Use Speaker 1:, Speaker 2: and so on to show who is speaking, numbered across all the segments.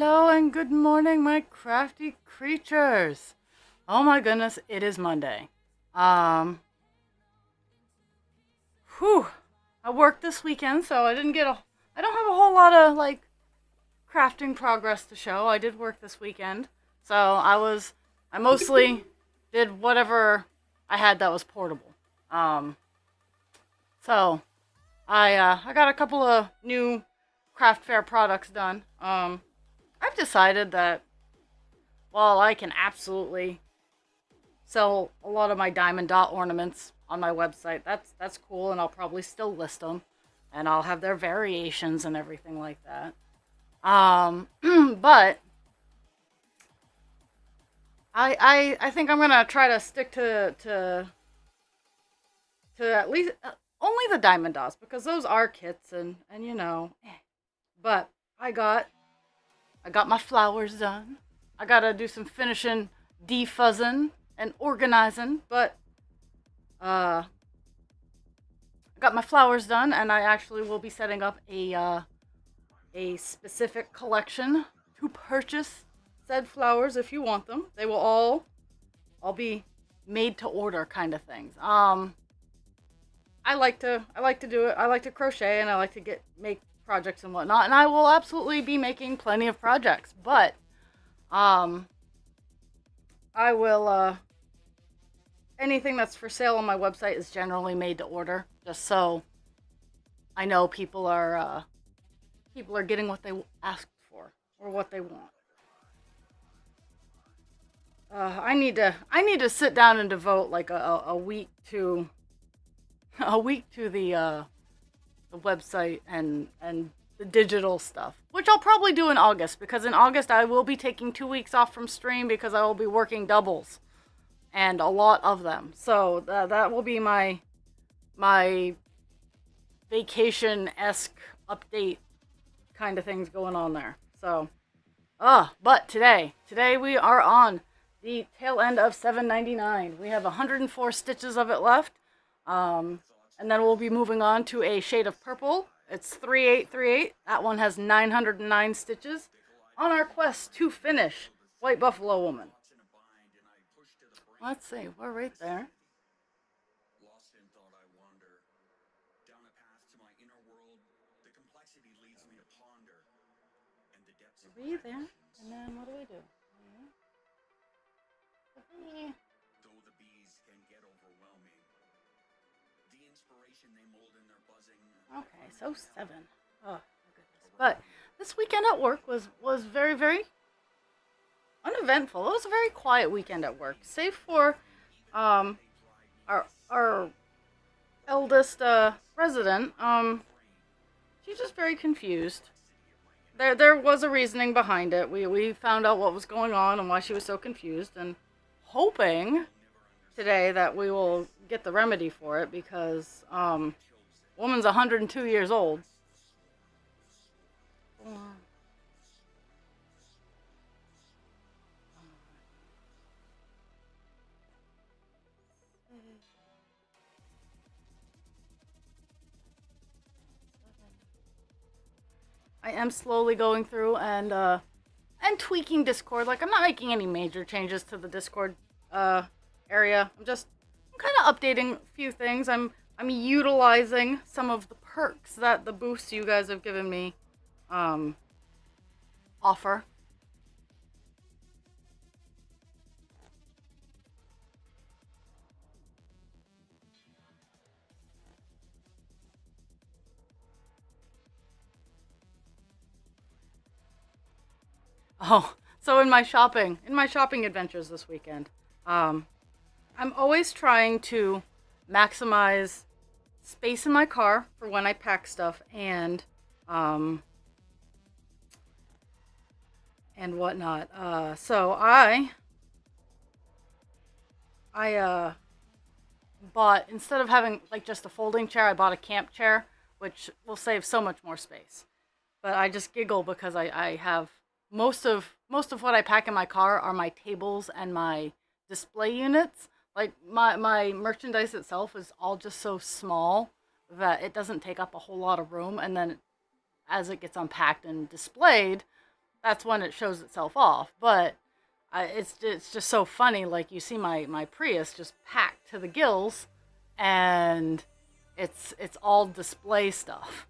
Speaker 1: Hello and good morning, my crafty creatures. Oh my goodness, it is Monday. Um, whew. I worked this weekend, so I don't have a whole lot of like crafting progress to show. I did work this weekend, so I mostly did whatever I had that was portable. Um, so I got a couple of new craft fair products done. I've decided that while I can absolutely sell a lot of my diamond dot ornaments on my website, that's cool, and I'll probably still list them, and I'll have their variations and everything like that. But I think I'm gonna try to stick to at least only the diamond dots because those are kits and you know. But I got my flowers done. I gotta do some finishing defuzzing and organizing, but I got my flowers done, and I actually will be setting up a specific collection to purchase said flowers if you want them. They will all be made to order kind of things. I like to do it. I like to crochet and I like to make projects and whatnot, and I will absolutely be making plenty of projects. But um, I will anything that's for sale on my website is generally made to order, just so I know people are getting what they asked for or what they want. I need to sit down and devote like a week to a week to the website and the digital stuff, which I'll probably do in August, because in August I will be taking 2 weeks off from stream because I will be working doubles, and a lot of them. So that will be my vacation-esque update kind of things going on there. So, but today we are on the tail end of 799. We have 104 stitches of it left. And then we'll be moving on to a shade of purple. It's 3838. That one has 909 stitches on our quest to finish White Buffalo Woman. Let's see, we're right there. Are we there? And then what do we do? Okay, so 7. Oh, my goodness. But this weekend at work was very, very uneventful. It was a very quiet weekend at work, save for um, our eldest resident. She's just very confused. There was a reasoning behind it. We found out what was going on and why she was so confused, and hoping today that we will get the remedy for it, because woman's 102 years old. I am slowly going through and tweaking Discord. Like, I'm not making any major changes to the Discord area. I'm kind of updating a few things. I'm utilizing some of the perks that the boosts you guys have given me offer. Oh, so in my shopping adventures this weekend, I'm always trying to maximize space in my car for when I pack stuff and whatnot. So I bought, instead of having like just a folding chair, I bought a camp chair, which will save so much more space. But I just giggle because I have most of what I pack in my car are my tables and my display units. Like my merchandise itself is all just so small that it doesn't take up a whole lot of room, and then as it gets unpacked and displayed, that's when it shows itself off. But it's just so funny. Like you see my Prius just packed to the gills, and it's all display stuff.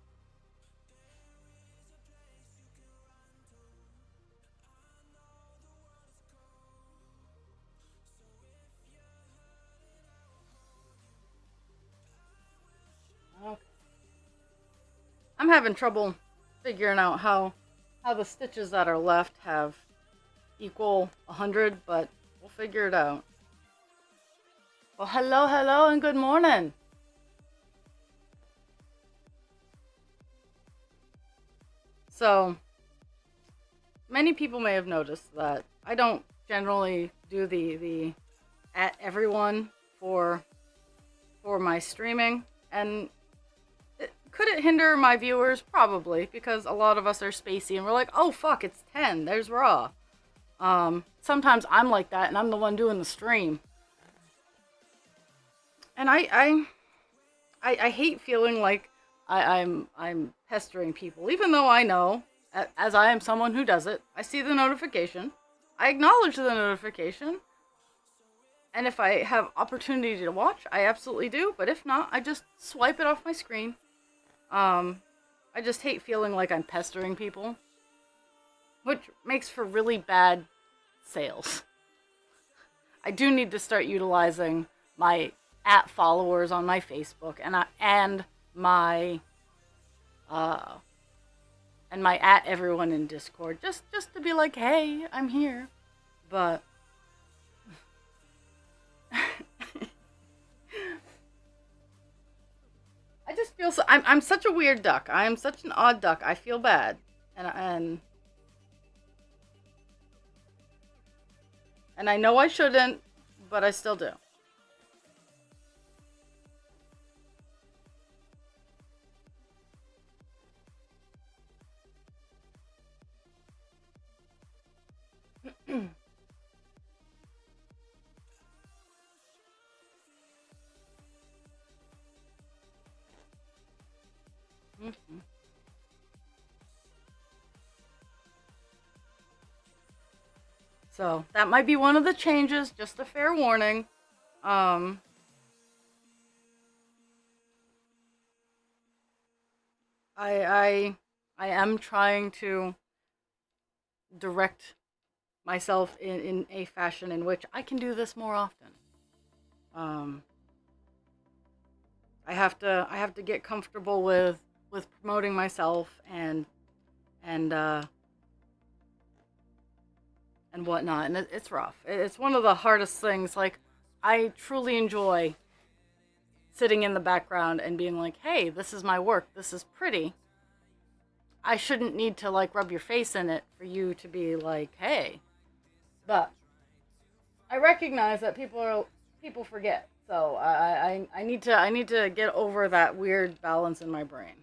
Speaker 1: Okay. I'm having trouble figuring out how the stitches that are left have equal 100, but we'll figure it out. Well, hello, hello, and good morning. So, many people may have noticed that I don't generally do the at everyone for my streaming, and could it hinder my viewers? Probably, because a lot of us are spacey and we're like, oh fuck, it's 10, there's Raw. Sometimes I'm like that and I'm the one doing the stream. And I hate feeling like I'm pestering people, even though I know, as I am someone who does it, I see the notification, I acknowledge the notification, and if I have opportunity to watch, I absolutely do, but if not, I just swipe it off my screen. I just hate feeling like I'm pestering people, which makes for really bad sales. I do need to start utilizing my @followers on my Facebook and my and my @everyone in Discord, just to be like, hey, I'm here. But I just feel so. I'm such a weird duck. I am such an odd duck. I feel bad, and I know I shouldn't, but I still do. Mhm. So that might be one of the changes. Just a fair warning. Um, I I I am trying to direct myself in a fashion in which I can do this more often. Um, I have to get comfortable with promoting myself and and whatnot, and it's rough. It's one of the hardest things. Like, I truly enjoy sitting in the background and being like, hey, this is my work. This is pretty. I shouldn't need to like rub your face in it for you to be like, hey. But I recognize that people forget. So I need to get over that weird balance in my brain.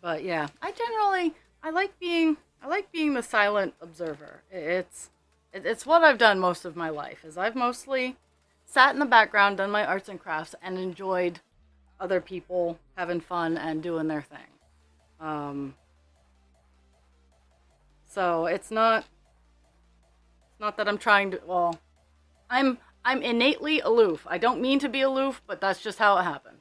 Speaker 1: But yeah, I like being the silent observer. It's what I've done most of my life. Is I've mostly sat in the background, done my arts and crafts, and enjoyed other people having fun and doing their thing. Um, so it's not that I'm trying to. Well, I'm innately aloof. I don't mean to be aloof, but that's just how it happened.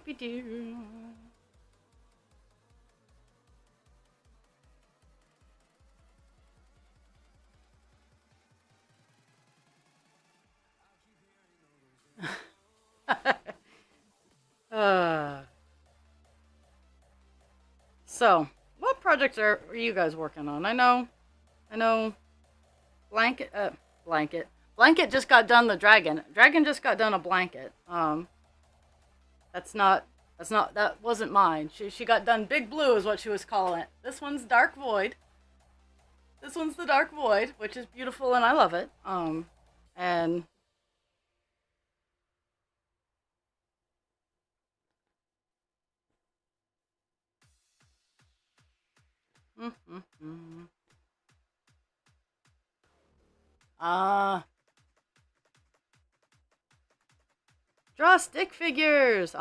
Speaker 1: Doopy doo. uh, so, what projects are you guys working on? I know, blanket, blanket, blanket just got done the dragon. Dragon just got done a blanket. That's not, that wasn't mine. She got done Big Blue is what she was calling it. This one's Dark Void. This one's the Dark Void, which is beautiful and I love it. And mm, mm, mm. Uh, draw stick figures.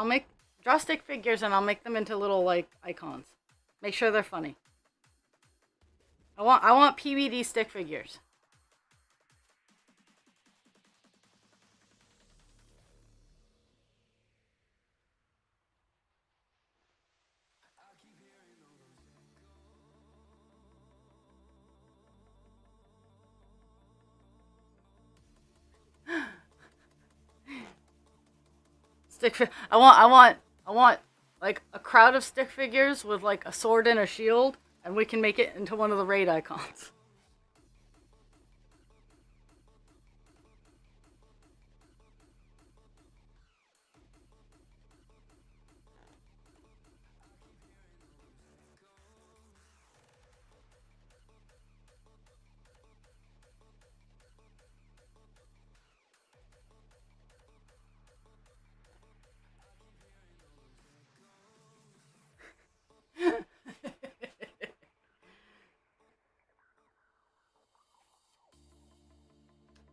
Speaker 1: Draw stick figures and I'll make them into little like icons. Make sure they're funny. I want PBD stick figures. I want like a crowd of stick figures with like a sword and a shield, and we can make it into one of the raid icons.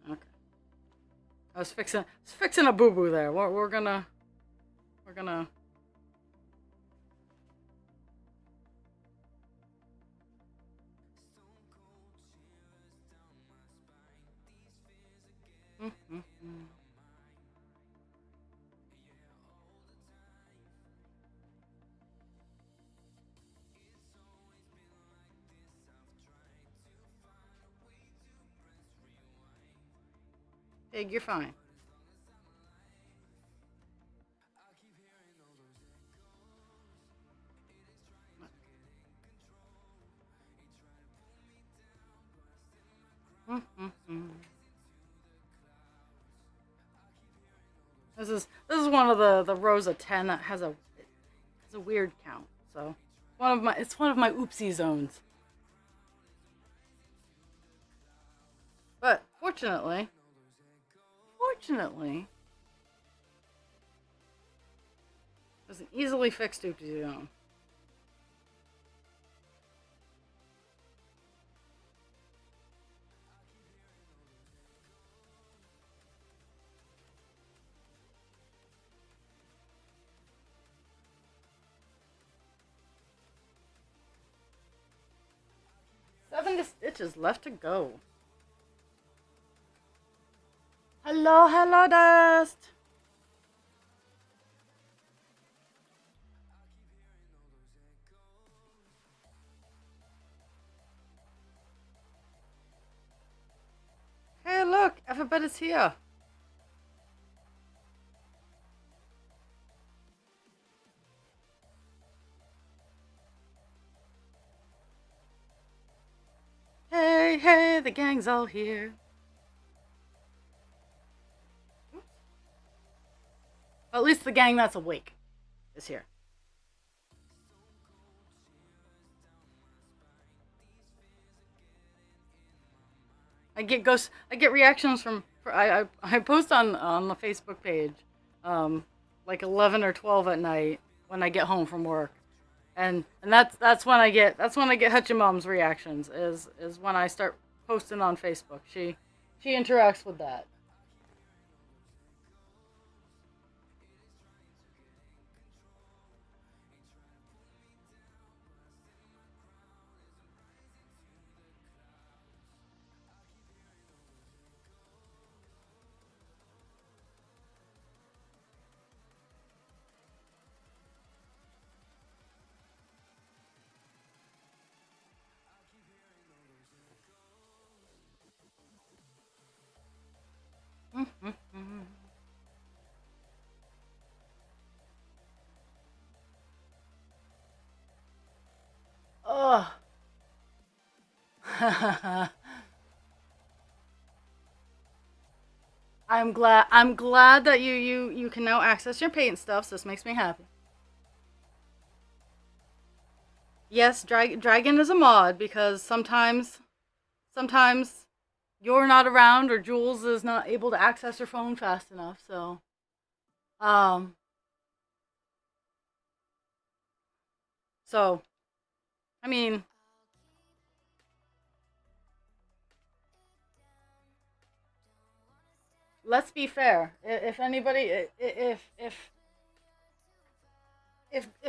Speaker 1: Okay. I was fixing a boo boo there. We're gonna. Mm, mm, mm. Pig, you're fine. Mm, mm, mm. This is one of the rows of 10 that has a weird count. So it's one of my oopsie zones. But fortunately, there's an easily fixed oopsie zone. Seven stitches left to go. Hello, Dust. Hey, look, everybody's here. Hey, the gang's all here. Well, at least the gang that's awake is here. I get reactions from. I post on the Facebook page, like 11 or 12 at night when I get home from work, and that's when I get Hutchin Mom's reactions is when I start posting on Facebook. She interacts with that. Oh. I'm glad that you can now access your paint stuff, so this makes me happy. Yes, Dragon is a mod because sometimes you're not around or Jules is not able to access her phone fast enough, so um so I mean, let's be fair. If anybody if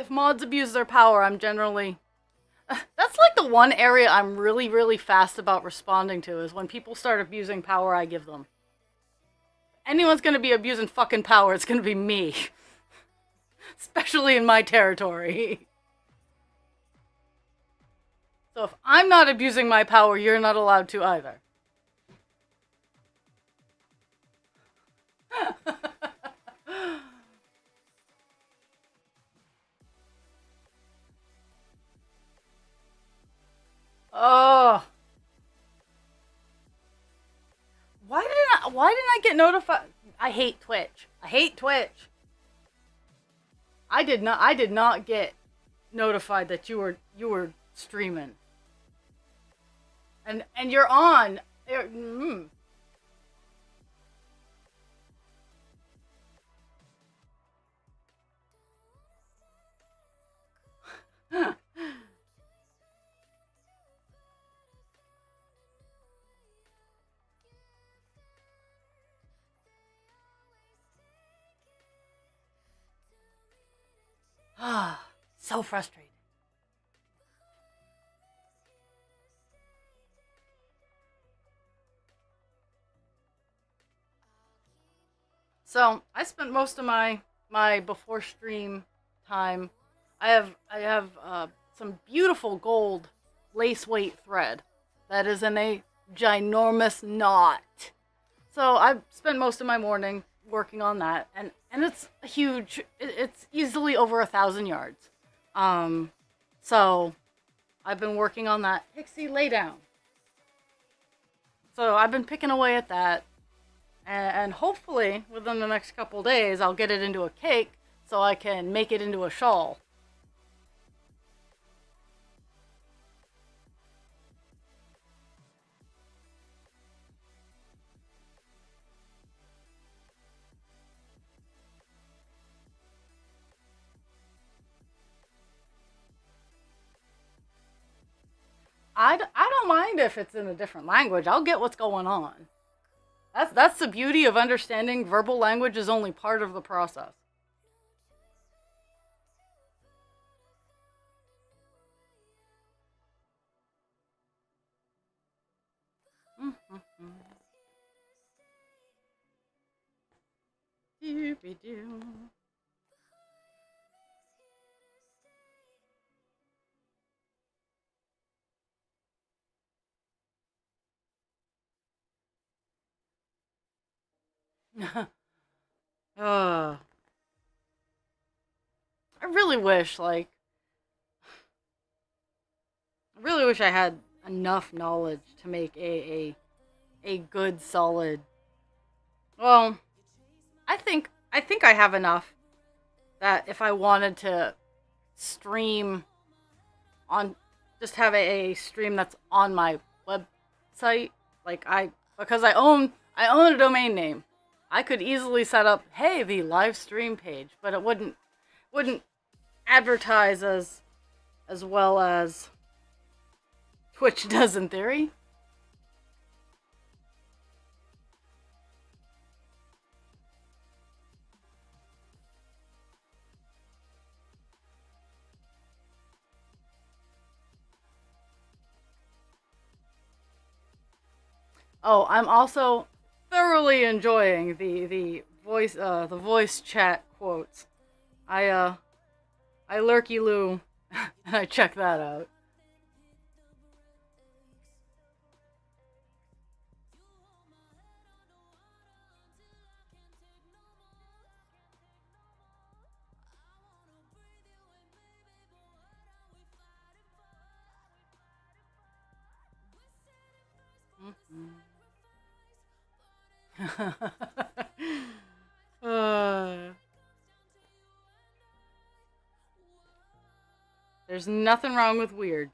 Speaker 1: mods abuse their power, I'm generally that's like the one area I'm really fast about responding to is when people start abusing power I give them. Anyone's gonna be abusing fucking power, it's gonna be me. Especially in my territory. So if I'm not abusing my power, you're not allowed to either. Oh, why didn't I get notified? I hate Twitch. I hate Twitch. I did not get notified that you were streaming. And you're on. So frustrated. So I spent most of my before stream time. I have some beautiful gold lace weight thread that is in a ginormous knot. So I spent most of my morning working on that, and it's huge. It's easily over 1,000 yards. Um, so I've been working on that. Pixie, lay down. So I've been picking away at that, and hopefully within the next couple days I'll get it into a cake so I can make it into a shawl. I don't mind if it's in a different language. I'll get what's going on. That's the beauty of understanding verbal language is only part of the process. uh, I really wish, like, I really wish I had enough knowledge to make a good solid. Well, I think I have enough that if I wanted to stream on, just have a stream that's on my website, like because I own a domain name. I could easily set up, hey, the live stream page, but it wouldn't advertise as well as Twitch does in theory. Oh, I'm also thoroughly enjoying the voice chat quotes. I lurky loo and I check that out. uh, there's nothing wrong with weird.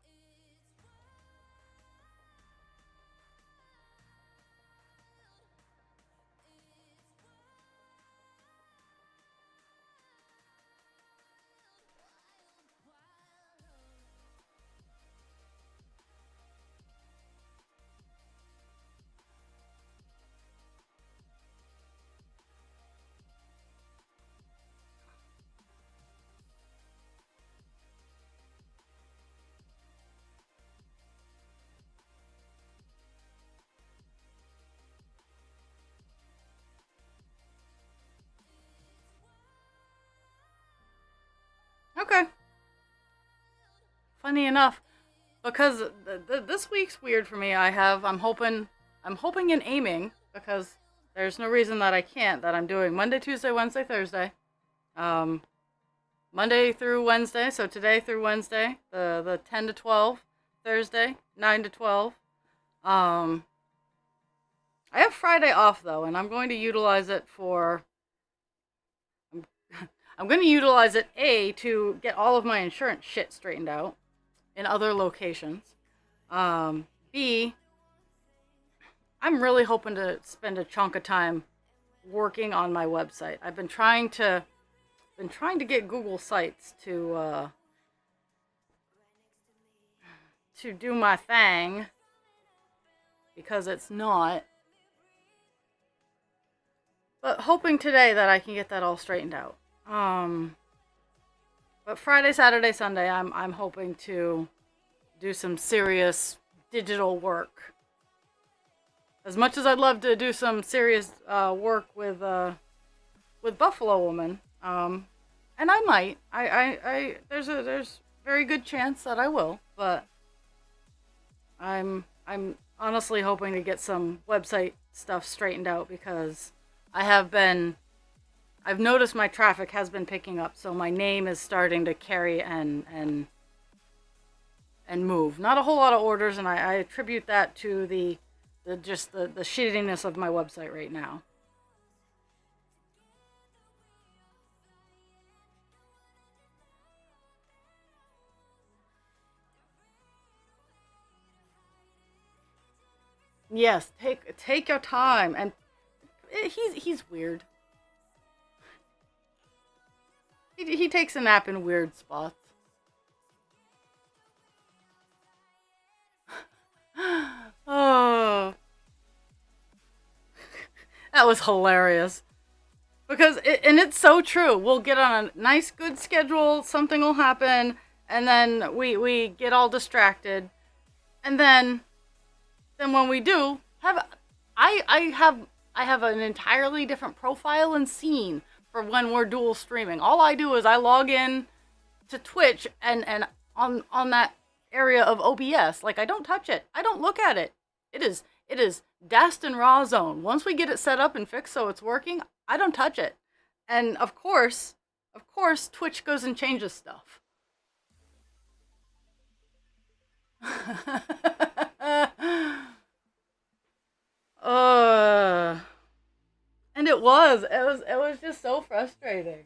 Speaker 1: Okay. Funny enough, because this week's weird for me. I'm hoping and aiming because there's no reason that I can't. That I'm doing Monday, Tuesday, Wednesday, Thursday. Um, Monday through Wednesday. So today through Wednesday, the 10 to 12. Thursday 9 to 12. Um, I have Friday off though, and I'm going to utilize it for. I'm, I'm going to utilize it to get all of my insurance shit straightened out in other locations. B, I'm really hoping to spend a chunk of time working on my website. I've been trying to get Google Sites to do my thing because it's not. But hoping today that I can get that all straightened out. But Friday, Saturday, Sunday, I'm hoping to do some serious digital work. As much as I'd love to do some serious work with Buffalo Woman, and I might, there's very good chance that I will, but I'm honestly hoping to get some website stuff straightened out because I've noticed my traffic has been picking up, so my name is starting to carry and move. Not a whole lot of orders, and I attribute that to the shittiness of my website right now. Yes, take your time, and he's weird. He takes a nap in weird spots. Oh, that was hilarious. And it's so true. We'll get on a nice, good schedule. Something will happen, and then we get all distracted, and then when we do have, I have an entirely different profile and scene for when we're dual streaming. All I do is I log in to Twitch and on that area of OBS. Like I don't touch it. I don't look at it. It is Dast and Raw zone. Once we get it set up and fixed so it's working, I don't touch it. And of course, Twitch goes and changes stuff. uh, and it was just so frustrating.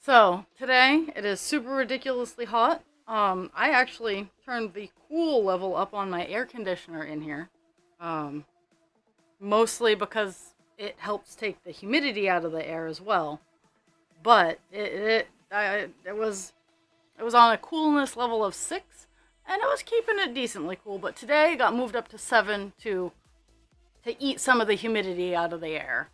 Speaker 1: So, today it is super ridiculously hot. I actually turned the cool level up on my air conditioner in here. Um, Mostly because it helps take the humidity out of the air as well. But it was on a coolness level of 6, and it was keeping it decently cool. But today it got moved up to 7 to eat some of the humidity out of the air.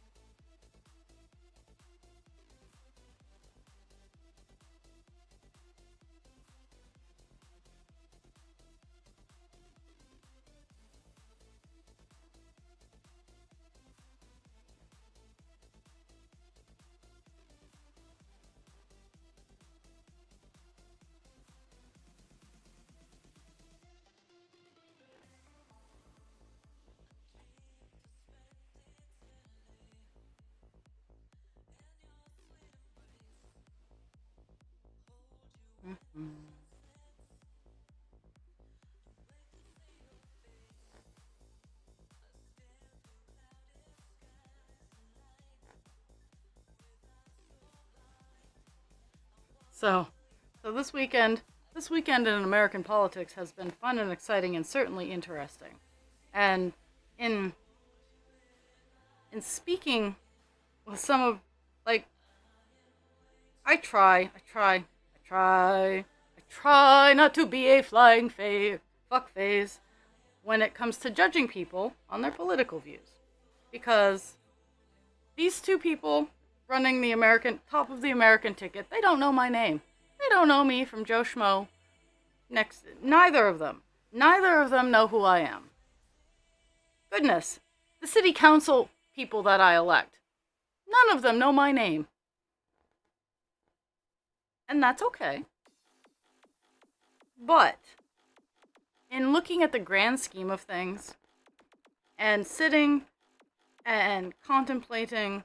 Speaker 1: Mhm. So, so this weekend in American politics has been fun and exciting and certainly interesting. And in in speaking with some of, like, I try not to be a fuck face when it comes to judging people on their political views, because these two people running the American top of the American ticket, they don't know my name. They don't know me from Joe Schmo. Neither of them. Neither of them know who I am. Goodness, the city council people that I elect, none of them know my name. And that's okay. But in looking at the grand scheme of things and sitting and contemplating,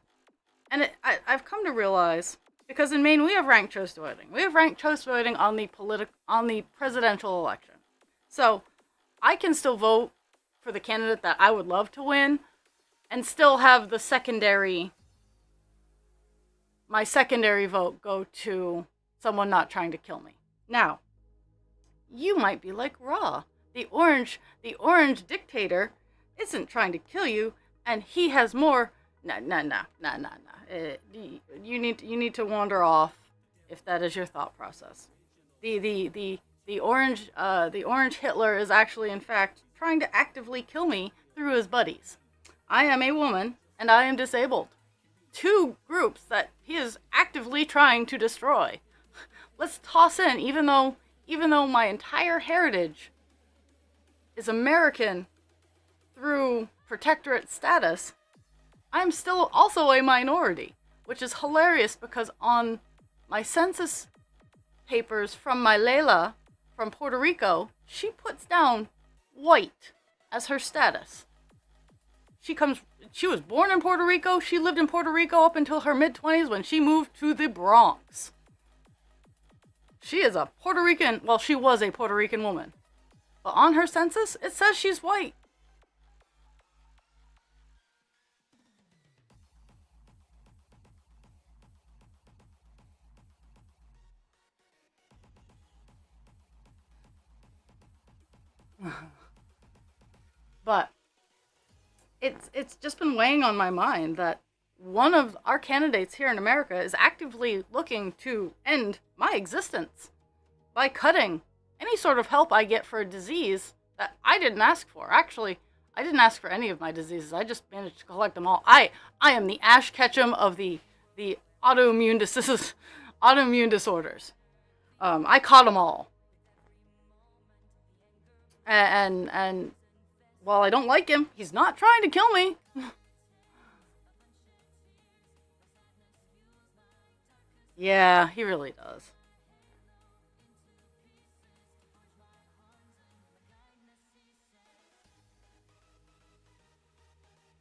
Speaker 1: and I've come to realize, because in Maine we have ranked choice voting. We have ranked choice voting on the presidential election. So I can still vote for the candidate that I would love to win, and still have my secondary vote go to someone not trying to kill me. Now, you might be like, raw. The orange dictator isn't trying to kill you, and he has more. Nah. You need to wander off if that is your thought process. The orange Hitler is actually, in fact, trying to actively kill me through his buddies. I am a woman and I am disabled. Two groups that he is actively trying to destroy. Let's toss in, even though my entire heritage is American through protectorate status, I'm still also a minority, which is hilarious because on my census papers from my Layla from Puerto Rico, she puts down white as her status. She was born in Puerto Rico. She lived in Puerto Rico up until her mid-20s when she moved to the Bronx. She is a Puerto Rican, well, she was a Puerto Rican woman. But on her census, it says she's white. But it's just been weighing on my mind that one of our candidates here in America is actively looking to end my existence by cutting any sort of help I get for a disease that I didn't ask for. Actually, I didn't ask for any of my diseases. I just managed to collect them all. I am the Ash Ketchum of the autoimmune disorders. I caught them all. And while I don't like him, he's not trying to kill me. Yeah, he really does.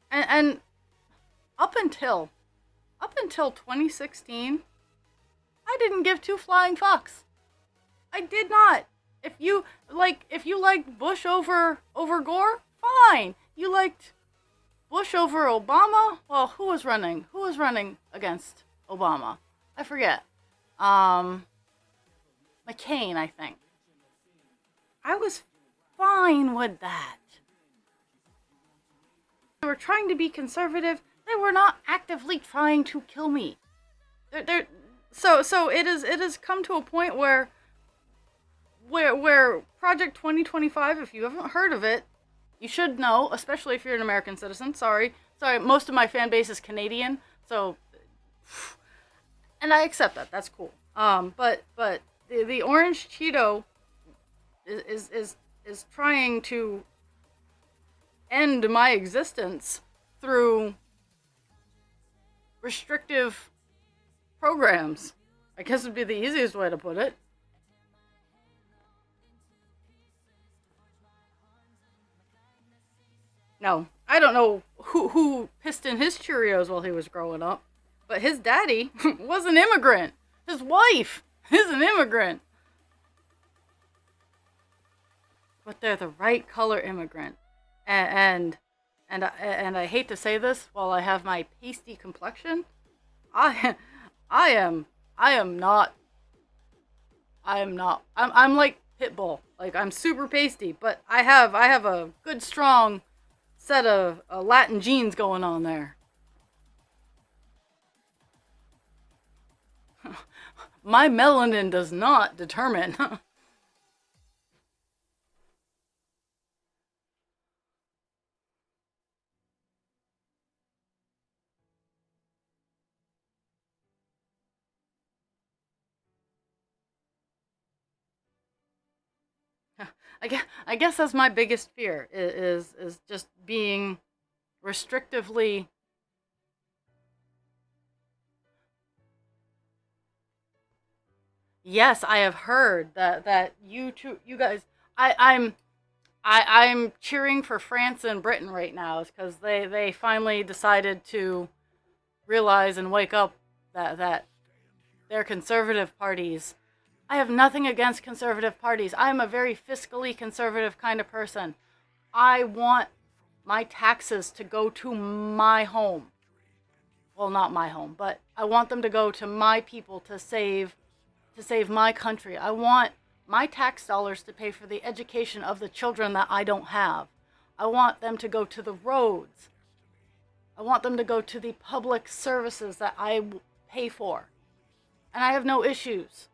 Speaker 1: And up until up until 2016, I didn't give two flying fucks. I did not. If you liked Bush over Gore, fine. You liked Bush over Obama? Well, who was running? Who was running against Obama? I forget. Um, McCain, I think. I was fine with that. They were trying to be conservative. They were not actively trying to kill me. They're so it has come to a point where Project 2025, if you haven't heard of it, you should know, especially if you're an American citizen. Sorry, most of my fan base is Canadian, so and I accept that. That's cool. But the orange Cheeto is trying to end my existence through restrictive programs. I guess would be the easiest way to put it. No, I don't know who pissed in his Cheerios while he was growing up, but his daddy was an immigrant. His wife is an immigrant, but they're the right color immigrant. And and I hate to say this, while I have my pasty complexion, I I am I am not I'm like Pitbull. Like I'm super pasty, but I have a good strong set of Latin genes going on there. My melanin does not determine. I guess that's my biggest fear is just being restrictively. Yes, I have heard that you guys, I I'm I'm cheering for France and Britain right now because they finally decided to realize and wake up that they're conservative parties. I have nothing against conservative parties. I'm a very fiscally conservative kind of person. I want my taxes to go to my home. Well, not my home, but I want them to go to my people to save my country. I want my tax dollars to pay for the education of the children that I don't have. I want them to go to the roads. I want them to go to the public services that I pay for. And I have no issues.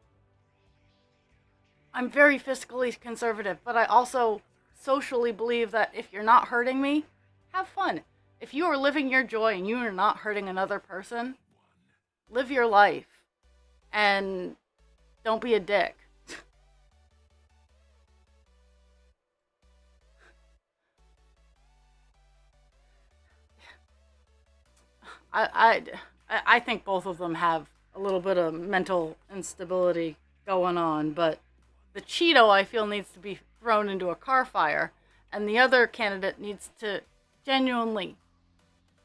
Speaker 1: I'm very fiscally conservative, but I also socially believe that if you're not hurting me, have fun. If you are living your joy and you are not hurting another person, live your life and don't be a dick. I, I think both of them have a little bit of mental instability going on, but the Cheeto I feel needs to be thrown into a car fire, and the other candidate needs to genuinely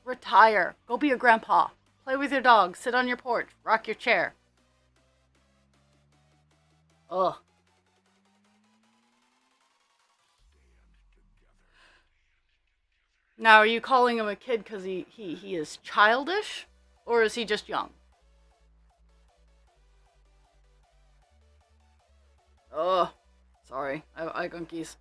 Speaker 1: retire. Go be a grandpa. Play with your dog. Sit on your porch. Rock your chair. Ugh. Now, are you calling him a kid because he is childish? Or is he just young? Ugh. Sorry. I gunkies.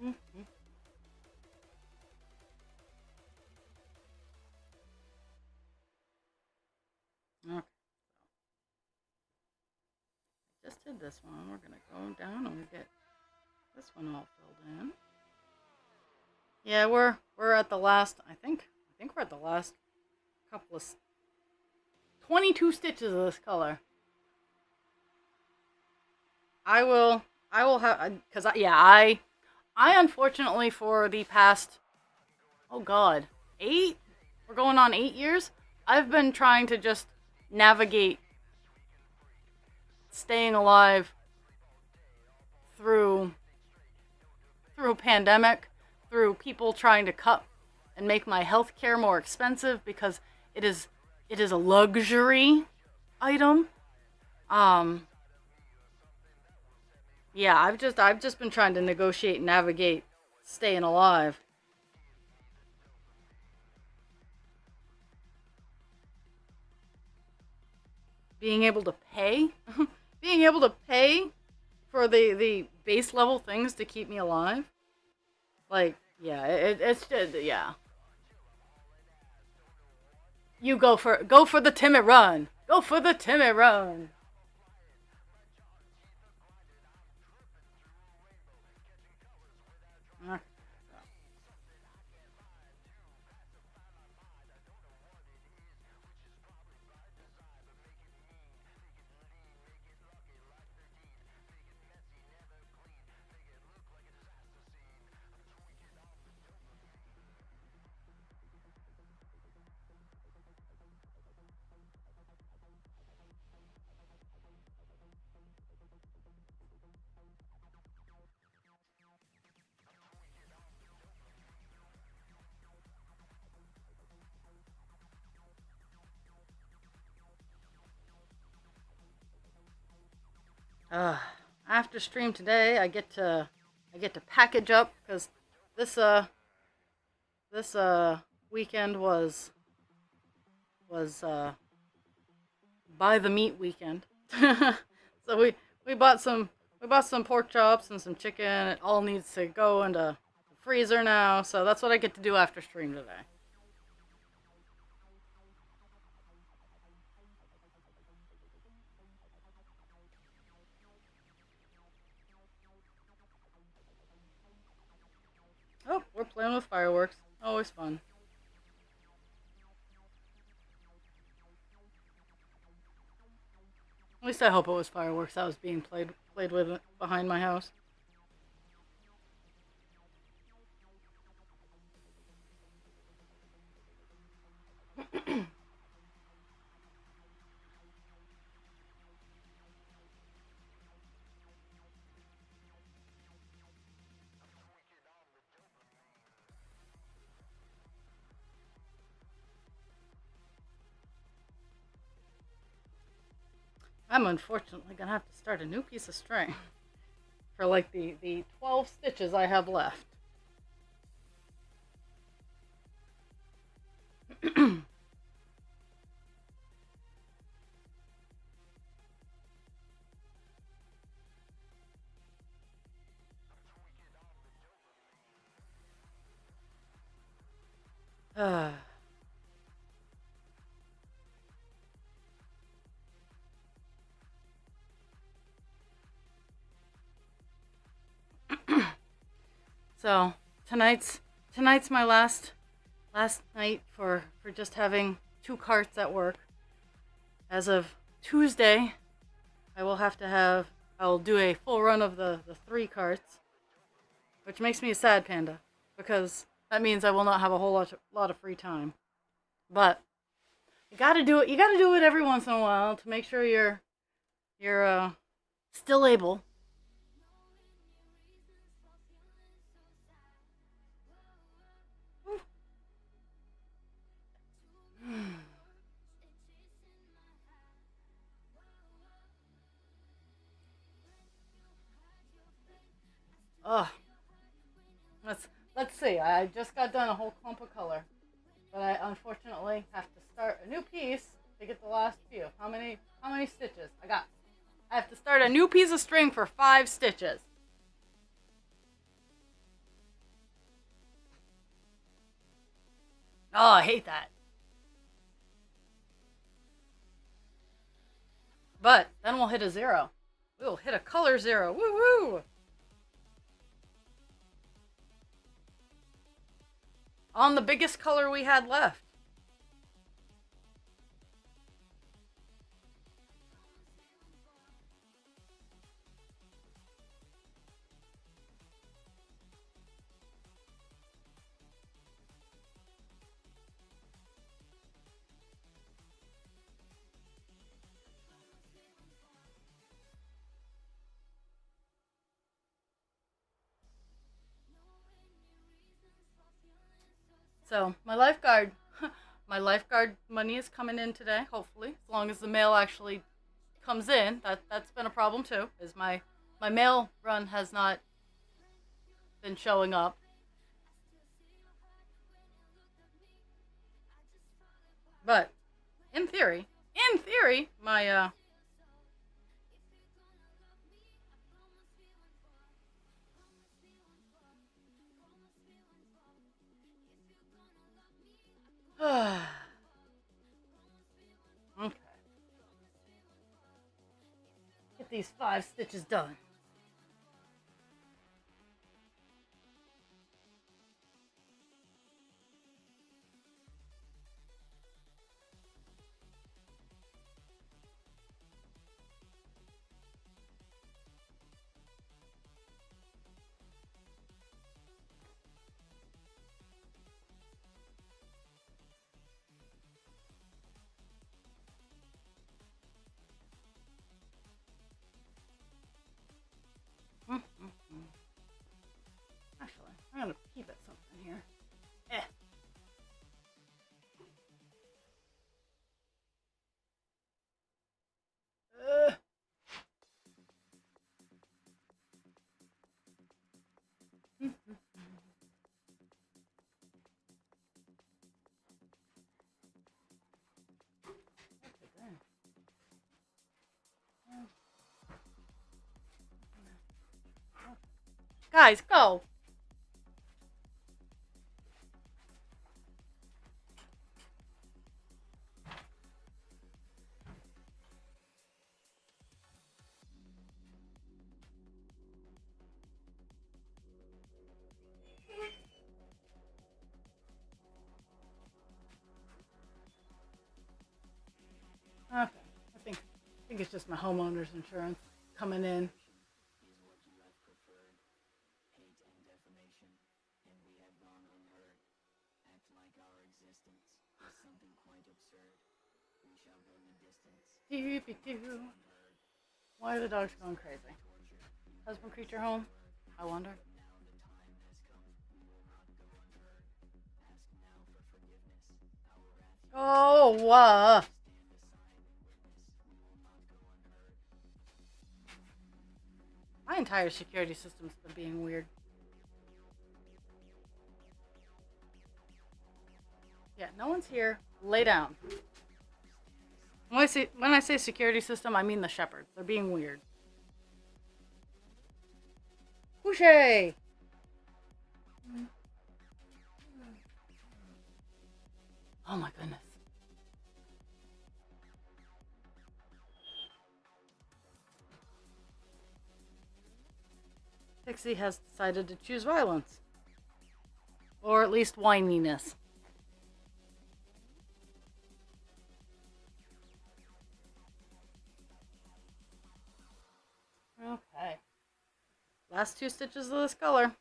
Speaker 1: Mm-hmm. Okay, just did this one. We're gonna go down and we get this one all filled in. Yeah, we're at the last. I think we're at the last couple of 22 stitches of this color. I will have because I unfortunately for the past, oh god, 8, we're going on 8 years. I've been trying to just navigate staying alive through a pandemic, through people trying to cut and make my health care more expensive because it is it is a luxury item. Um, yeah, I've just been trying to negotiate and navigate staying alive. Being able to pay, being able to pay for the base level things to keep me alive. Like, yeah, it's just, yeah. You go for the timid run. Go for the timid run. Uh, After stream today, I get to package up because this this weekend was buy the meat weekend. So we bought some pork chops and some chicken. It all needs to go into the freezer now. So that's what I get to do after stream today. Oh, we're playing with fireworks. Always fun. At least I hope it was fireworks that was being played with behind my house. I'm unfortunately gonna have to start a new piece of string for like the 12 stitches I have left. uh, so tonight's my last night for just having 2 carts at work. As of Tuesday, I will do a full run of the 3 carts, which makes me a sad panda because that means I will not have a whole lot of free time. But you gotta do it. You gotta do it every once in a while to make sure you're still able. Ugh. Let's see. I just got done a whole clump of color, but I unfortunately have to start a new piece to get the last few. How many stitches? I have to start a new piece of string for 5 stitches. Oh, I hate that. But then we'll hit a zero. We'll hit a color zero. Woo woo! On the biggest color we had left. So my lifeguard money is coming in today. Hopefully, as long as the mail actually comes in. That's been a problem too. Is my mail run has not been showing up. But in theory, my okay. Get these 5 stitches done. Actually, I'm gonna keep it something here. Eh. Uh. Guys, go. Okay. I think it's just my homeowner's insurance coming in. Why are the dogs going crazy? Husband creature home? I wonder. Oh, my entire security system's been being weird. Yeah, no one's here. Lay down. When I say security system, I mean the shepherds. They're being weird. Boucher! Oh my goodness. Pixie has decided to choose violence. Or at least whininess. Okay. Last 2 stitches of this color.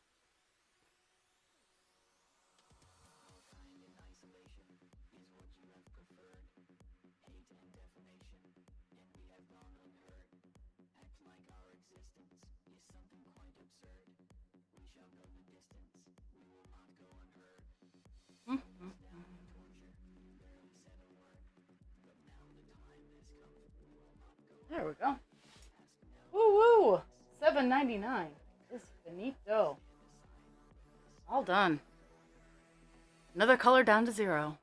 Speaker 1: There we go. Woo woo! $7.99 is finito. All done. Another color down to 0.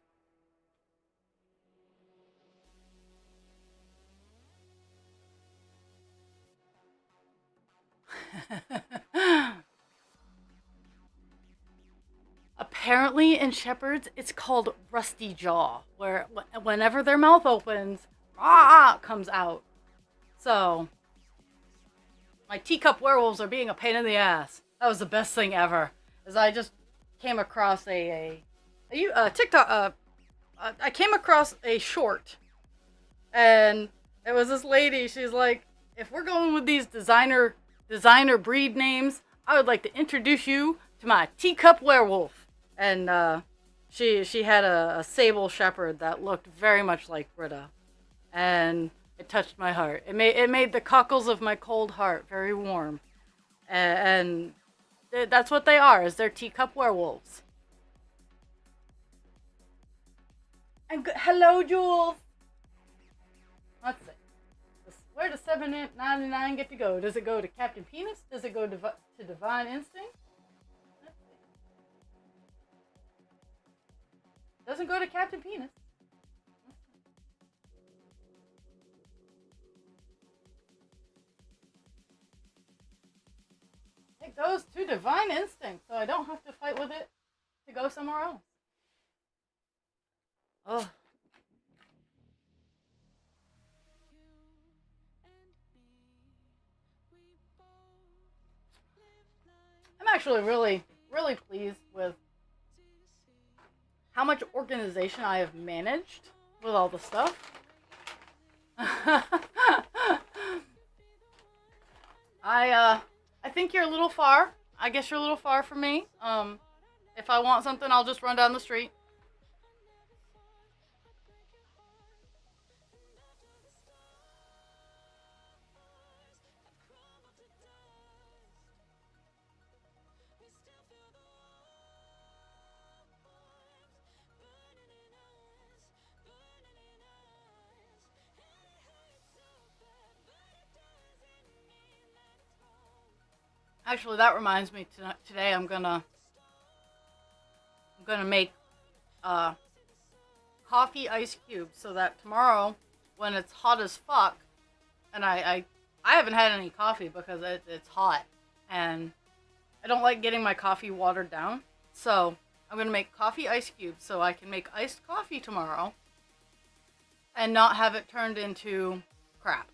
Speaker 1: apparently in shepherds it's called rusty jaw, where whenever their mouth opens, ah comes out. So my teacup werewolves are being a pain in the ass. That was the best thing ever. As I just came across a TikTok. I came across a short, and it was this lady. She's like, "If we're going with these designer breed names, I would like to introduce you to my teacup werewolf." And she had a sable shepherd that looked very much like Britta, and it touched my heart. It made the cockles of my cold heart very warm, and that's what they are. Is they're teacup werewolves. And hello, Jules. Let's see. Where does $7.99 get to go? Does it go to Captain Penis? Does it go to Divine Instinct? Let's see. Doesn't go to Captain Penis. It goes to Divine Instinct, so I don't have to fight with it to go somewhere else. Oh. I'm actually really, really pleased with how much organization I have managed with all the stuff. I think you're a little far. I guess you're a little far from me. If I want something, I'll just run down the street. Actually, that reminds me. Today, I'm gonna make coffee ice cubes so that tomorrow, when it's hot as fuck, and I haven't had any coffee because it's hot, and I don't like getting my coffee watered down. So I'm gonna make coffee ice cubes so I can make iced coffee tomorrow, and not have it turned into crap.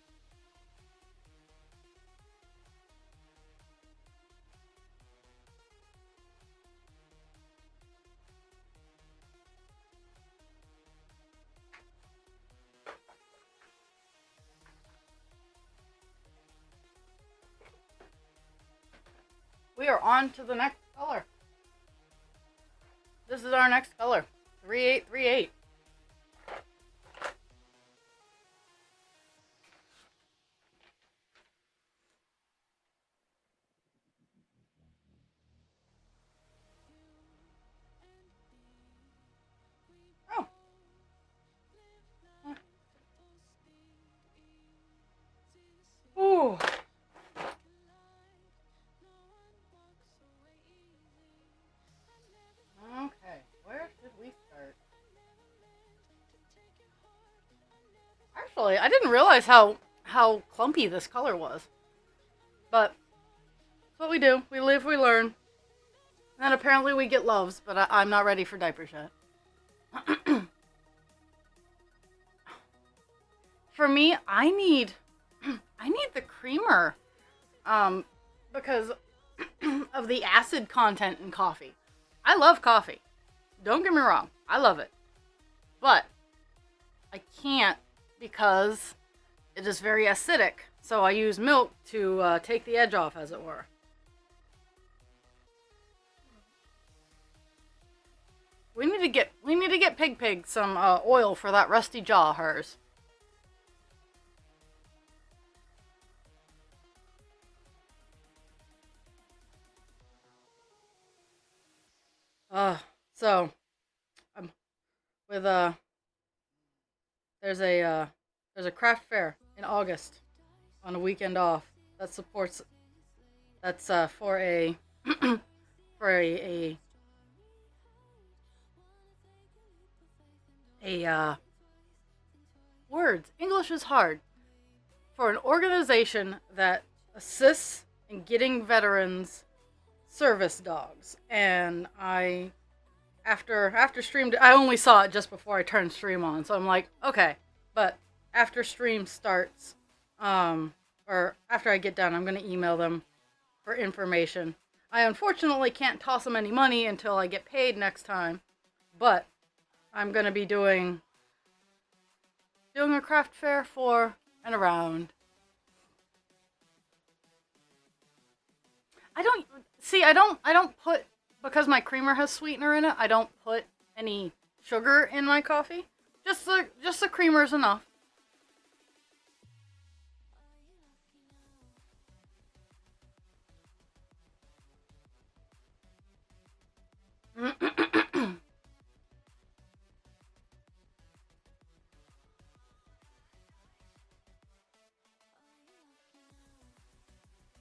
Speaker 1: We are on to the next color. This is our next color. 3838. Oh. Ooh. Okay, where should we start? Actually, I didn't realize how clumpy this color was. But that's what we do. We live, we learn. And apparently we get loves, but I'm not ready for diapers yet. For me, I need the creamer, because of the acid content in coffee. I love coffee. Don't get me wrong. I love it. But I can't because it is very acidic. So I use milk to take the edge off, as it were. We need to get Pig some oil for that rusty jaw of hers. So I'm with there's a craft fair in August on a weekend off that supports for a for a words. English is hard. For an organization that assists in getting veterans service dogs, and I after stream, I only saw it just before I turned stream on, so I'm like, okay. But after stream starts, or after I get done, I'm gonna email them for information. I unfortunately can't toss them any money until I get paid next time, but I'm gonna be doing a craft fair for and around. I don't put, because my creamer has sweetener in it, I don't put any sugar in my coffee. Just the creamer is enough.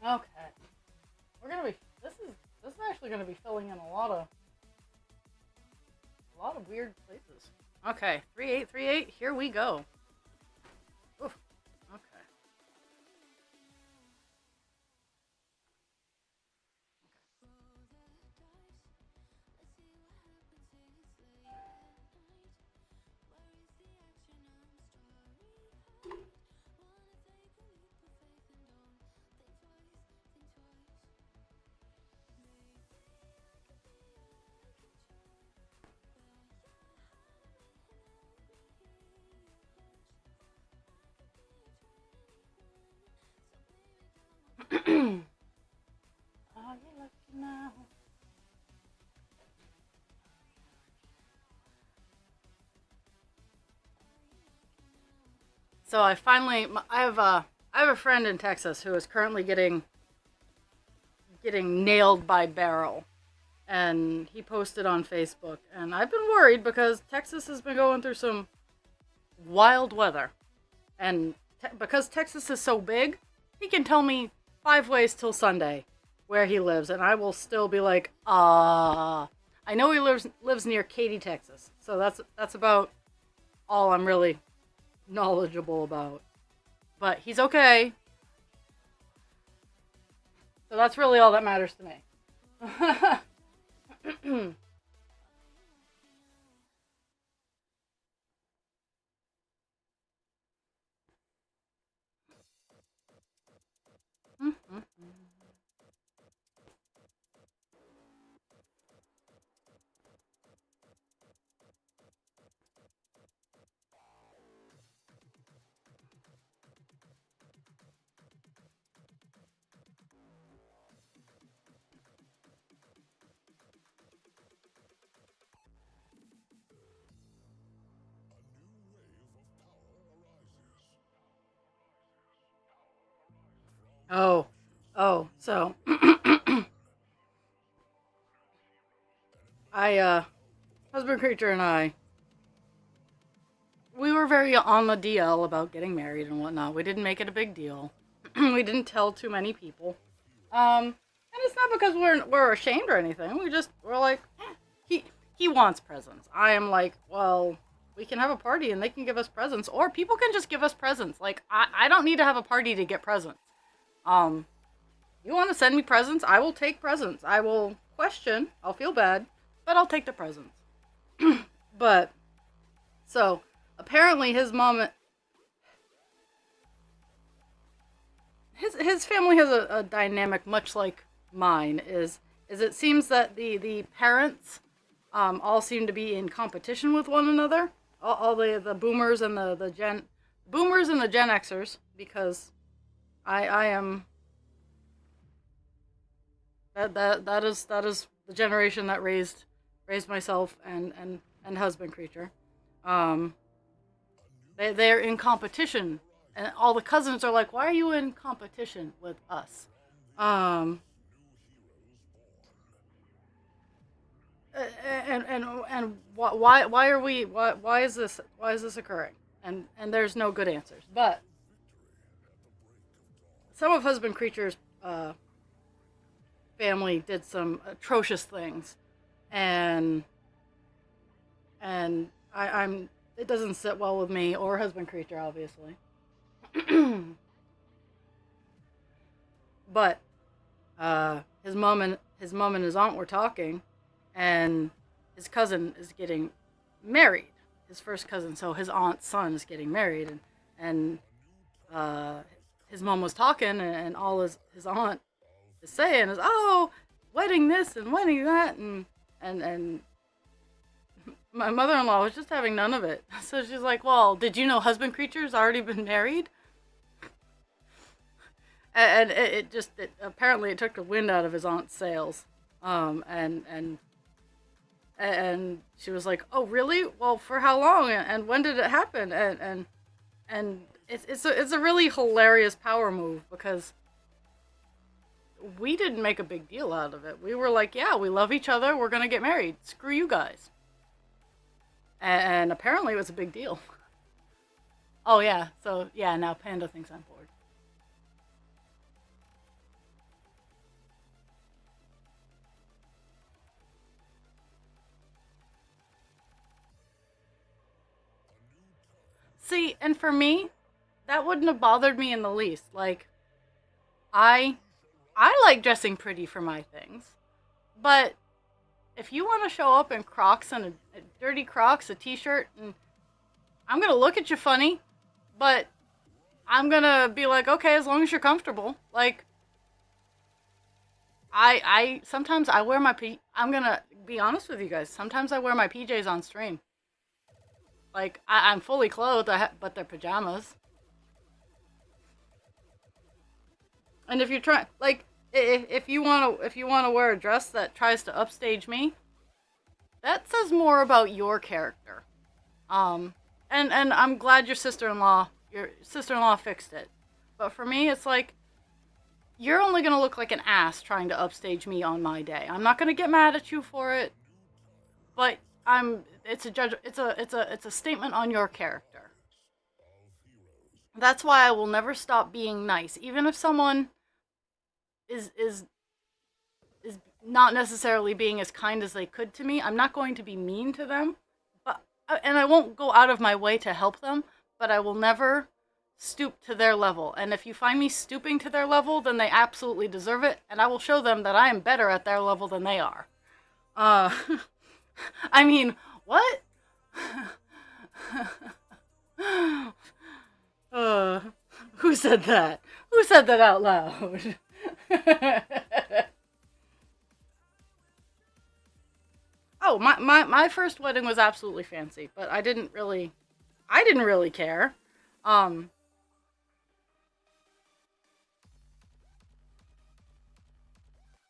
Speaker 1: Okay. We're gonna be this is actually gonna be filling in a lot of weird places. Okay, 3838, here we go. Oof. Okay. Are you lucky now? So I have a friend in Texas who is currently getting nailed by barrel, and he posted on Facebook, and I've been worried because Texas has been going through some wild weather, and because Texas is so big, he can tell me 5 ways till Sunday where he lives, and I will still be like, I know he lives near Katy, Texas, so that's about all I'm really knowledgeable about. But he's okay, so that's really all that matters to me. Oh, so husband creature and we were very on the DL about getting married and whatnot. We didn't make it a big deal. We didn't tell too many people. And it's not because we're ashamed or anything. We're like, he wants presents. I am like, well, we can have a party and they can give us presents, or people can just give us presents. Like, I don't need to have a party to get presents. Um, you want to send me presents? I will take presents. I will question. I'll feel bad, but I'll take the presents. But so apparently his family has a dynamic much like mine. Is it seems that the parents all seem to be in competition with one another. All the boomers and the Gen Xers, because I am that is the generation that raised myself and husband creature. Um, they're in competition, and all the cousins are like, "Why are you in competition with us?" Um, and why is this occurring? And there's no good answers. But some of husband creature's family did some atrocious things, and I'm it doesn't sit well with me or husband creature, obviously. But his mom and his aunt were talking, and his cousin is getting married, his first cousin. So his aunt's son is getting married, and uh, his mom was talking, and all his aunt is saying is, "Oh, wedding this and wedding that," and my mother-in-law was just having none of it. So she's like, "Well, did you know husband creature's already been married?" And apparently it took the wind out of his aunt's sails. And she was like, "Oh, really? Well, for how long? And when did it happen?" And it's a really hilarious power move because we didn't make a big deal out of it. We were like, "Yeah, we love each other. We're gonna get married. Screw you guys." And apparently it was a big deal. Oh yeah, so yeah, now Panda thinks I'm bored. See, and for me, that wouldn't have bothered me in the least. Like, I I like dressing pretty for my things, but if you want to show up in Crocs and a dirty Crocs, a t-shirt, and I'm gonna look at you funny, but I'm gonna be like, okay, as long as you're comfortable. Like, I sometimes I wear I'm gonna be honest with you guys. Sometimes I wear my PJs on stream. Like, I'm fully clothed, but they're pajamas. And if you're trying, like, if you wanna wear a dress that tries to upstage me, that says more about your character. Um, and I'm glad your sister-in-law fixed it. But for me, it's like you're only gonna look like an ass trying to upstage me on my day. I'm not gonna get mad at you for it, but it's a statement on your character. That's why I will never stop being nice, even if someone is is is not necessarily being as kind as they could to me. I'm not going to be mean to them, but and I won't go out of my way to help them, but I will never stoop to their level. And if you find me stooping to their level, then they absolutely deserve it, and I will show them that I am better at their level than they are. Uh I mean, what? uh, who said that? Who said that out loud? Oh, my first wedding was absolutely fancy, but I didn't really care. Um,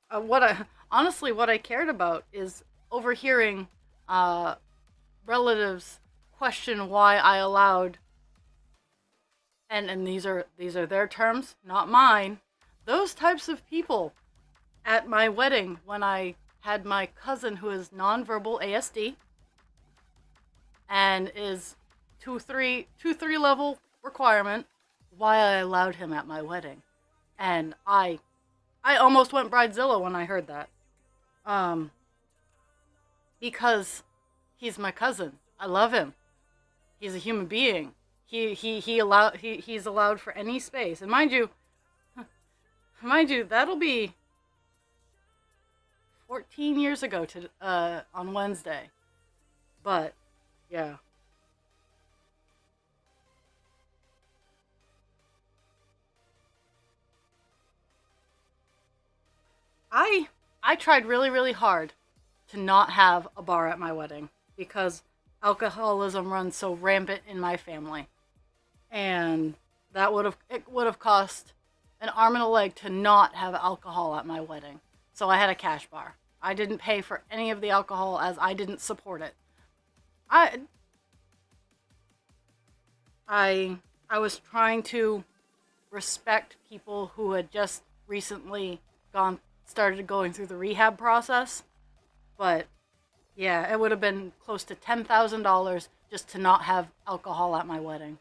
Speaker 1: what I honestly what I cared about is overhearing uh relatives question why I allowed, and these are their terms, not mine. Those types of people at my wedding when I had my cousin who is nonverbal ASD and is two three level requirement, why I allowed him at my wedding. And I almost went bridezilla when I heard that. Um because he's my cousin. I love him. He's a human being. He's allowed for any space. And mind you, that'll be 14 years ago to on Wednesday. But yeah, I I tried really hard to not have a bar at my wedding because alcoholism runs so rampant in my family, and it would have cost an arm and a leg to not have alcohol at my wedding. So I had a cash bar. I didn't pay for any of the alcohol as I didn't support it. I I was trying to respect people who had just recently gone started going through the rehab process, but yeah, it would have been close to $10,000 just to not have alcohol at my wedding.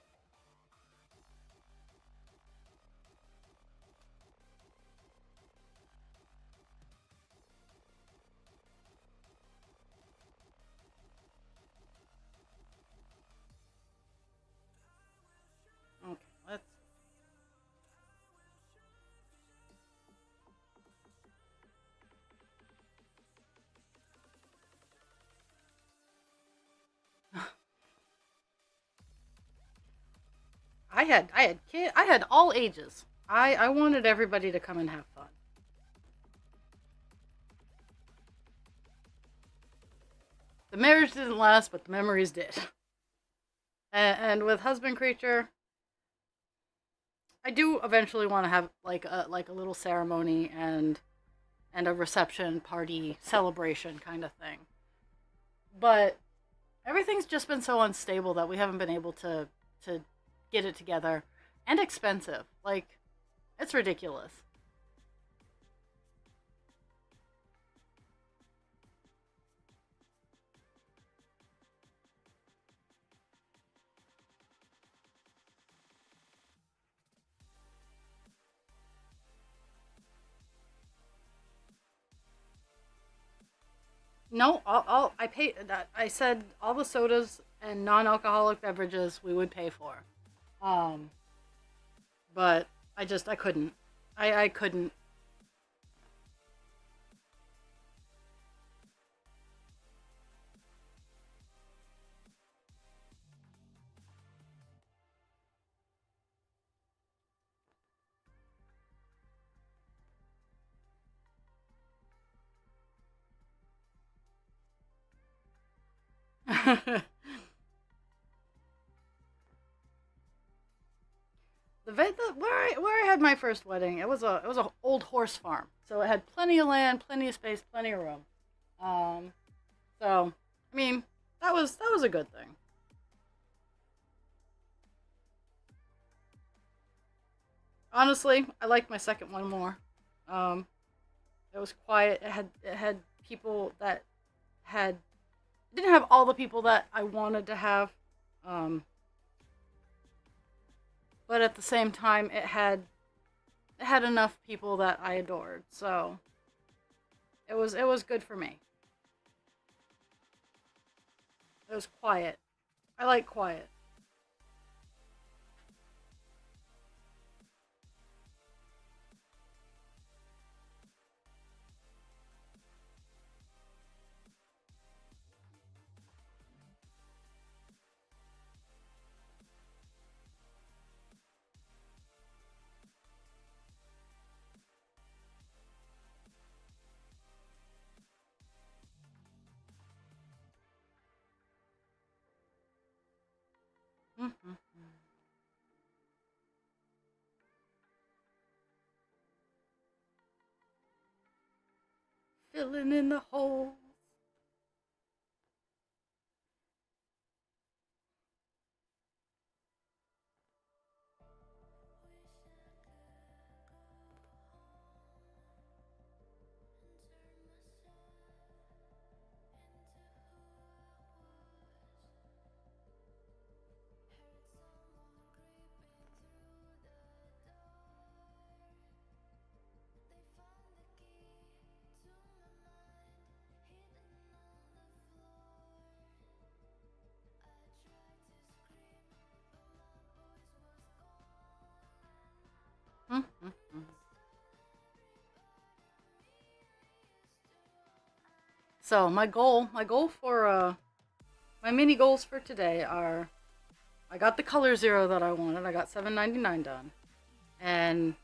Speaker 1: Okay, let's. I had all ages. I wanted everybody to come and have fun. The marriage didn't last, but the memories did. And with husband creature, I do eventually want to have like a little ceremony and a reception party celebration kind of thing. But everything's just been so unstable that we haven't been able to get it together, and expensive. Like, it's ridiculous. No, I pay that. I said all the sodas and non-alcoholic beverages we would pay for. Um, but I couldn't. I couldn't. the, where I had my first wedding, it was a old horse farm, so it had plenty of land, plenty of space, plenty of room. Um, so I mean that was a good thing. Honestly, I liked my second one more. Um, it was quiet. It had people that had it didn't have all the people that I wanted to have, um, but at the same time, it had enough people that I adored. So it was good for me. It was quiet. I like quiet. Mm-hmm. Filling in the hole. Mm-hmm. So my goal for my mini goals for today are I got the color zero that I wanted. I got 799 done, and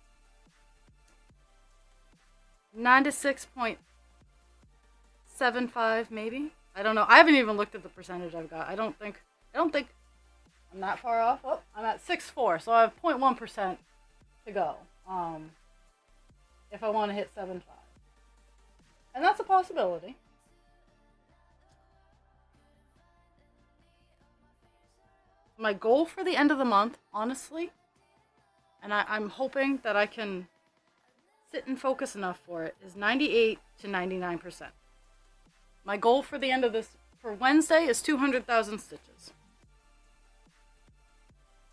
Speaker 1: 96.75 maybe. I don't know. I haven't even looked at the percentage I've got. I don't think I'm that far off. Oh, I'm at 6.4, so I have 0.1% to go. Um, if I want to hit 7.5, and that's a possibility. My goal for the end of the month, honestly, and I'm hoping that I can sit and focus enough for it, is 98 to 99%. My goal for the end of this for Wednesday is 200,000 stitches.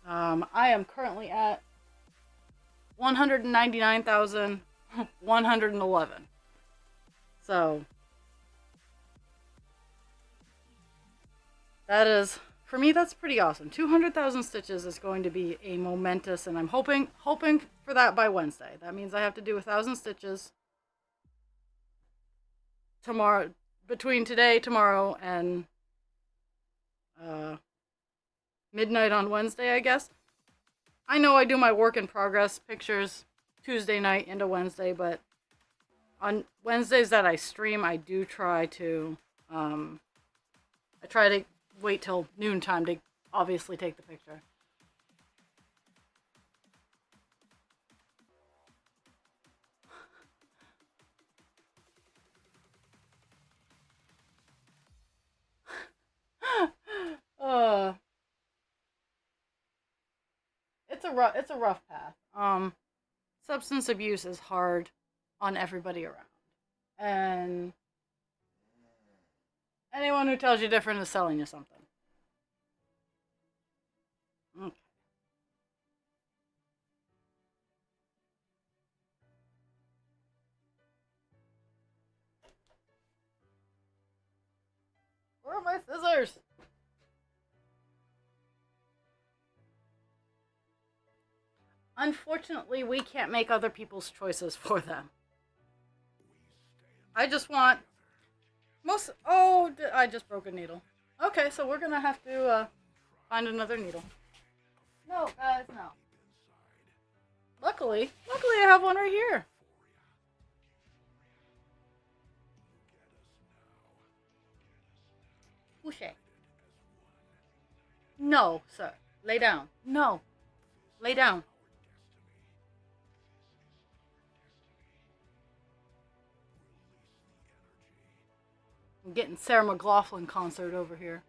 Speaker 1: I am currently at 199,111. So that is for me. That's pretty awesome. 200,000 stitches is going to be a momentous, and I'm hoping for that by Wednesday. That means I have to do 1,000 stitches tomorrow, between today, tomorrow, and uh, midnight on Wednesday, I guess. I know I do my work in progress pictures Tuesday night into Wednesday, but on Wednesdays that I stream, I do try to, um, I try to wait till noontime to obviously take the picture. uh, it's a rough path. Substance abuse is hard on everybody around, and anyone who tells you different is selling you something. Okay. Where are my scissors? Unfortunately, we can't make other people's choices for them. I just want most. Oh, I just broke a needle. Okay, so we're gonna have to find another needle. No, guys, no. Luckily, I have one right here. Boucher. No, sir. Lay down. No, lay down. I'm getting Sarah McLaughlin concert over here.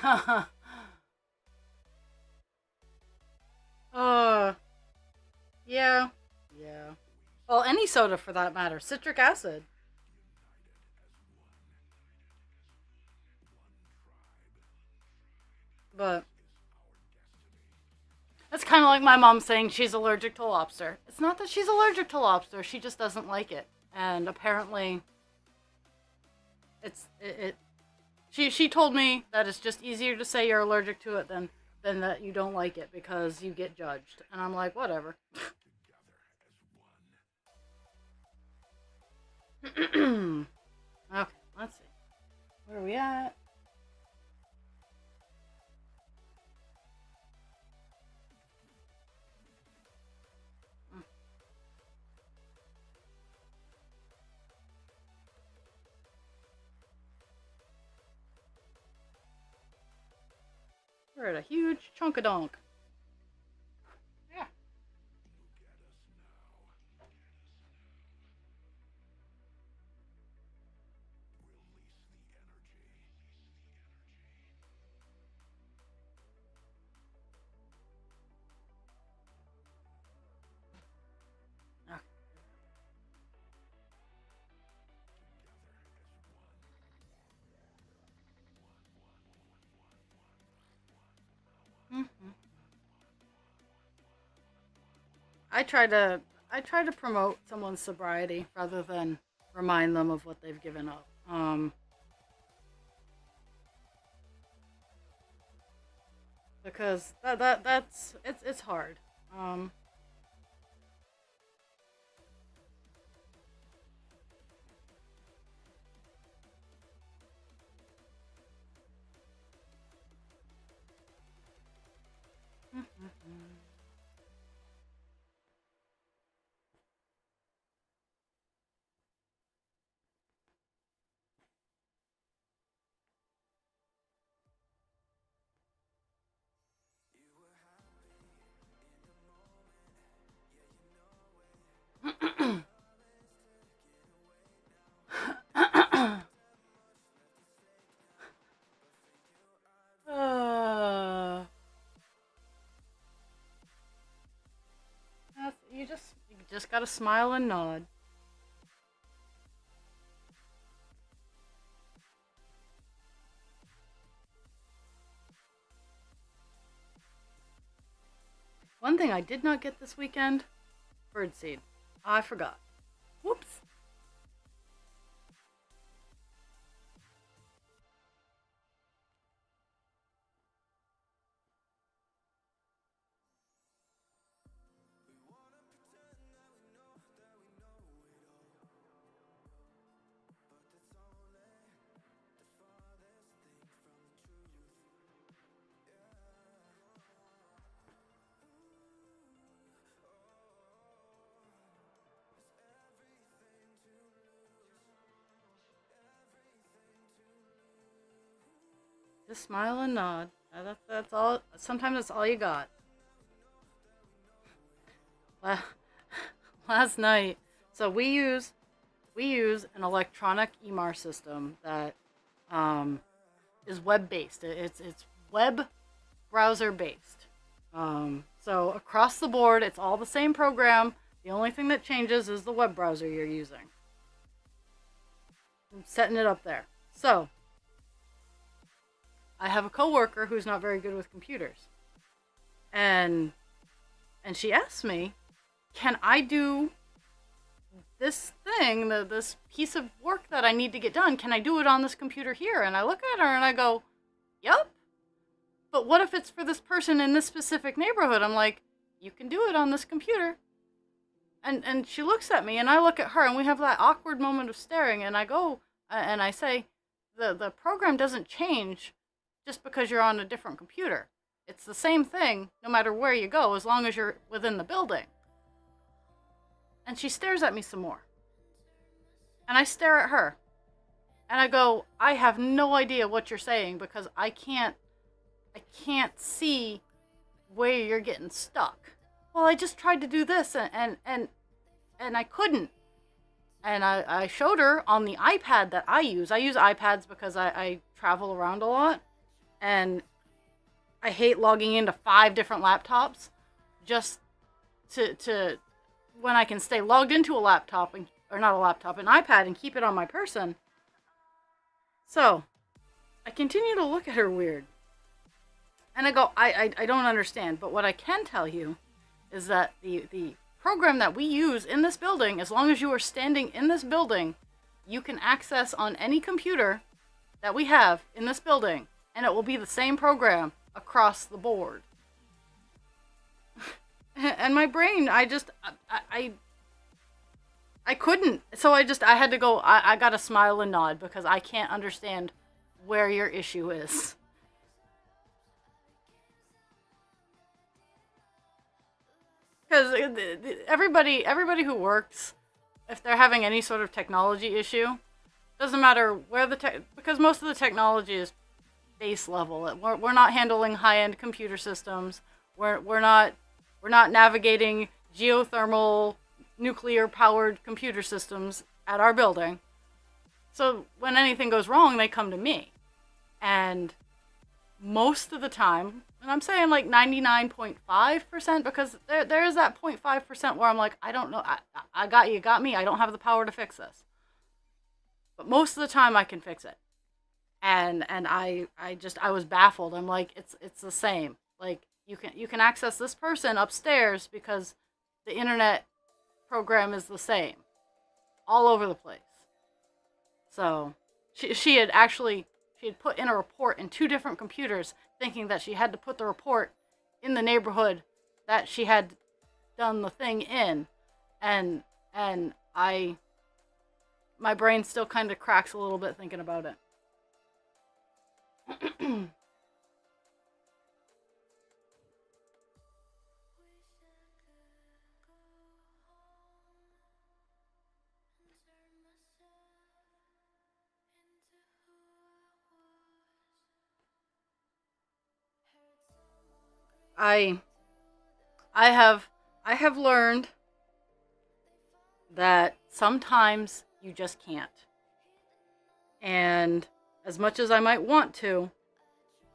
Speaker 1: uh, yeah, yeah. Well, any soda for that matter. Citric acid. But that's kind of like my mom saying she's allergic to lobster. It's not that she's allergic to lobster, she just doesn't like it. And apparently, it she told me that it's just easier to say you're allergic to it than that you don't like it because you get judged. And I'm like, whatever. Okay, let's see. Where are we at? We're at a huge chunk of donk. Yeah. Okay. Mm-hmm. I try to I try to promote someone's sobriety rather than remind them of what they've given up. Because that's it's hard. Um, uh, you just gotta smile and nod. One thing I did not get this weekend: birdseed. I forgot. Whoops. Just smile and nod. That's all. Sometimes that's all you got. Last night, so we use an electronic EMR system that is web based. It's web browser based. So across the board, it's all the same program. The only thing that changes is the web browser you're using. I'm setting it up there. So I have a coworker who's not very good with computers, and she asked me, "Can I do this thing, this piece of work that I need to get done? Can I do it on this computer here?" And I look at her and I go, "Yep. But what if it's for this person in this specific neighborhood?" I'm like, "You can do it on this computer." And she looks at me and I look at her and we have that awkward moment of staring, and I go and I say, the program doesn't change just because you're on a different computer. It's the same thing no matter where you go, as long as you're within the building. And she stares at me some more. And I stare at her. And I go, "I have no idea what you're saying because I can't see where you're getting stuck." "Well, I just tried to do this and I couldn't." And I showed her on the iPad that I use. I use iPads because I travel around a lot. And I hate logging into 5 different laptops just to when I can stay logged into a laptop, or not a laptop, an iPad, and keep it on my person. So I continue to look at her weird. And I go, I don't understand. But what I can tell you is that the program that we use in this building, as long as you are standing in this building, you can access on any computer that we have in this building, and it will be the same program across the board. And my brain, I couldn't. So I had to go, I gotta smile and nod because I can't understand where your issue is. Because everybody who works, if they're having any sort of technology issue, doesn't matter where because most of the technology is base level. We're not handling high-end computer systems. We're not navigating geothermal, nuclear-powered computer systems at our building. So when anything goes wrong, they come to me. And most of the time, and I'm saying like 99.5%, because there is that 0.5% where I'm like, I don't know, I got me, I don't have the power to fix this. But most of the time I can fix it. And I was baffled. I'm like, it's the same. Like, you can access this person upstairs because the internet program is the same all over the place. So she had put in a report in 2 different computers, thinking that she had to put the report in the neighborhood that she had done the thing in, and my brain still kind of cracks a little bit thinking about it. I have learned that sometimes you just can't. And as much as I might want to,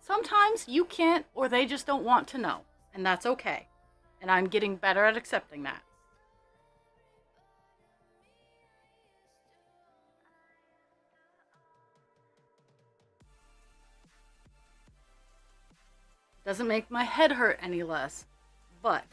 Speaker 1: sometimes you can't, or they just don't want to know. And that's okay. And I'm getting better at accepting that. Doesn't make my head hurt any less, but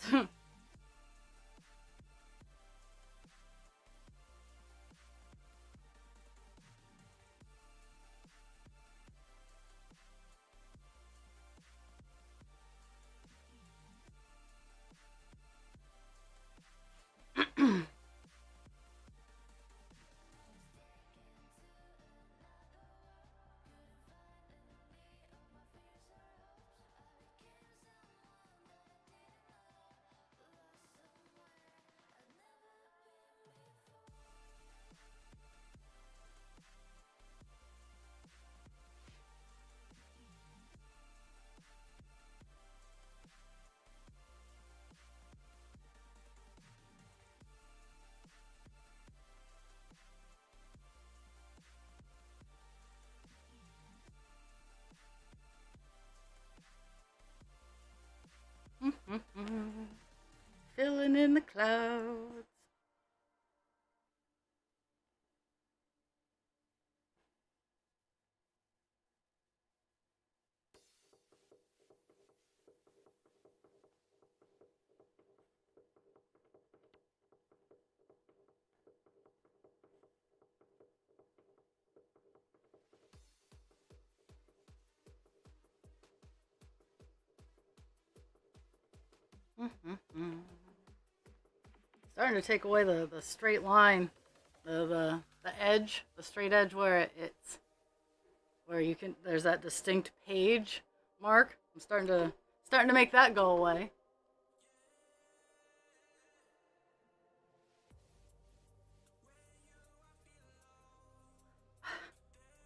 Speaker 1: Living in the clouds. Starting to take away the straight line, the edge, the straight edge where it's where you can there's that distinct page mark. I'm starting to make that go away.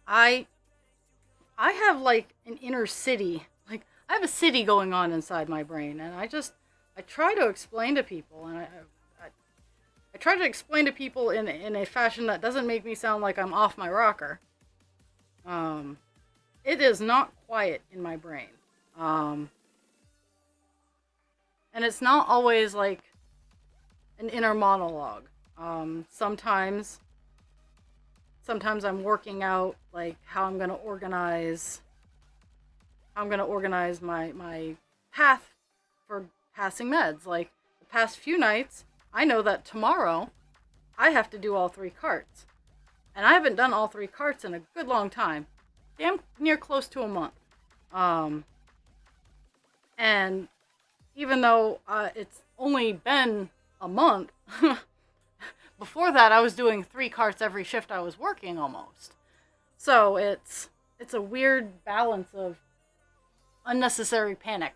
Speaker 1: I I have like an inner city. Like I have a city going on inside my brain, and I try to explain to people, and I try to explain to people in a fashion that doesn't make me sound like I'm off my rocker. Um, it is not quiet in my brain, um, and it's not always like an inner monologue. Sometimes I'm working out like how I'm gonna organize my path for passing meds. Like the past few nights, I know that tomorrow I have to do all three carts. And I haven't done all three carts in a good long time. Damn near close to a month. Um, and even though it's only been a month, before that I was doing three carts every shift I was working almost. So it's a weird balance of unnecessary panic.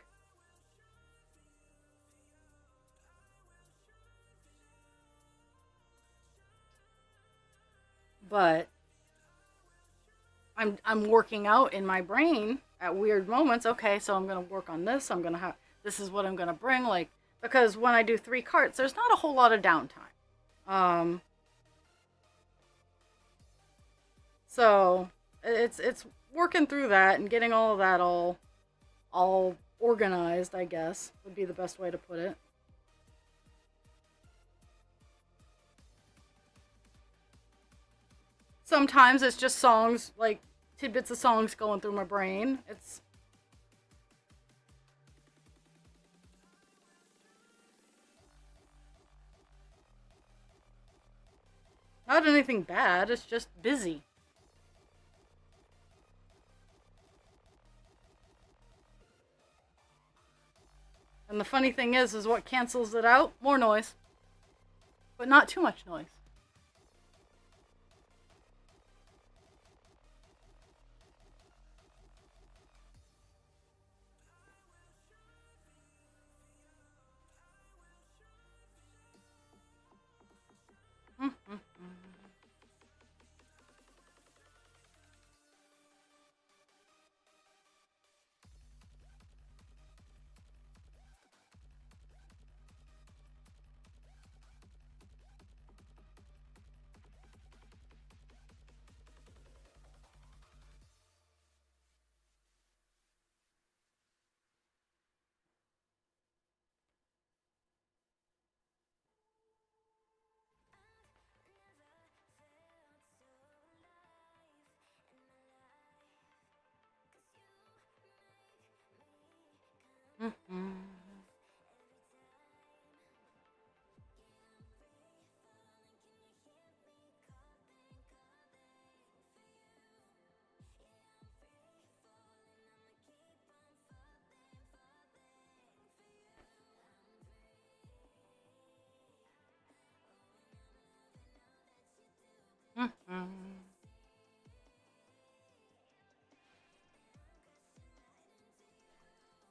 Speaker 1: But I'm working out in my brain at weird moments. Okay, so I'm gonna work on this. This is what I'm gonna bring. Like because when I do three carts, there's not a whole lot of downtime. Um, so it's working through that and getting all of that all organized. I guess would be the best way to put it. Sometimes it's just songs like tidbits of songs going through my brain. It's not anything bad. It's just busy. And the funny thing is what cancels it out? More noise, but not too much noise.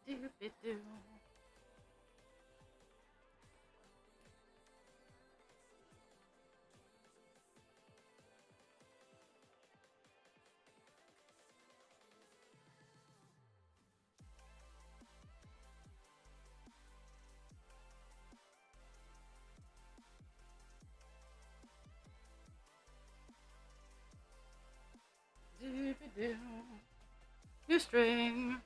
Speaker 1: Doop-it-doo. Doop-it-doo. New string.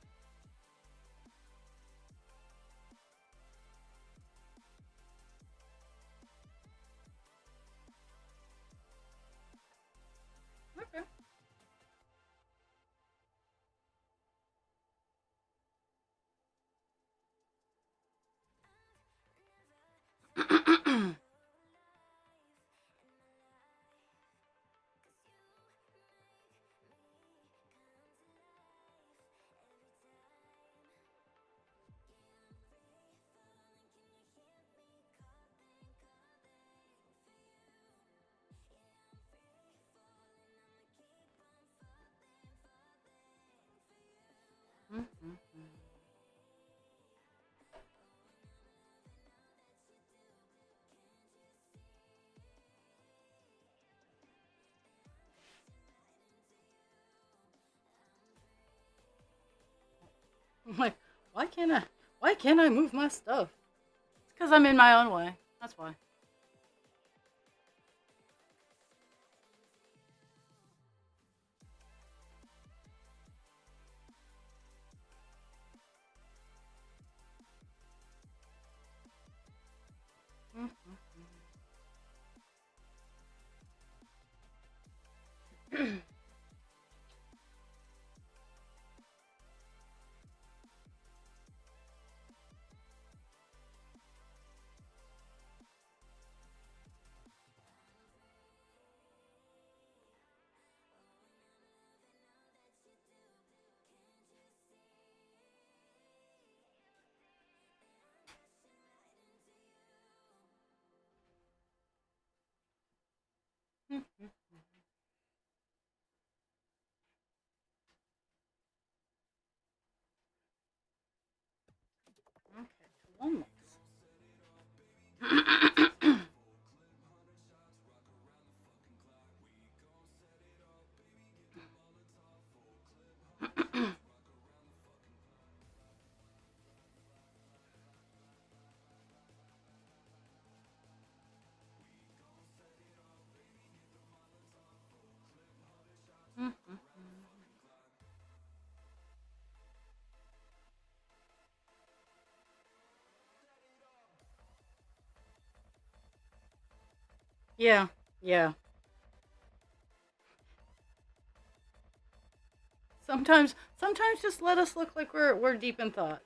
Speaker 1: I'm like, why can't I? Why can't I move my stuff? It's because I'm in my own way. That's why. Okay, one more. Yeah, yeah. Sometimes just let us look like we're deep in thought.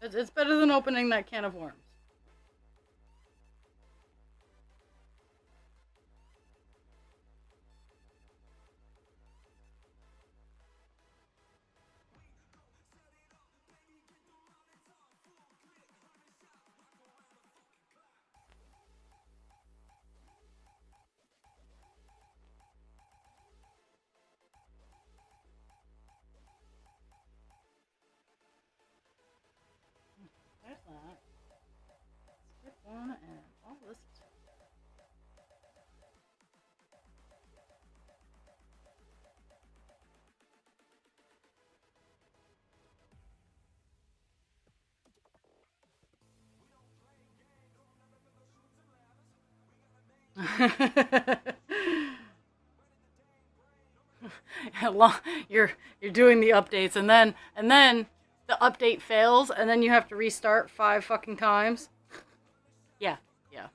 Speaker 1: It's better than opening that can of worms. There's that. Skip one and all this. you're you're doing the updates and then the update fails and then you have to restart 5 fucking times. Yeah, yeah.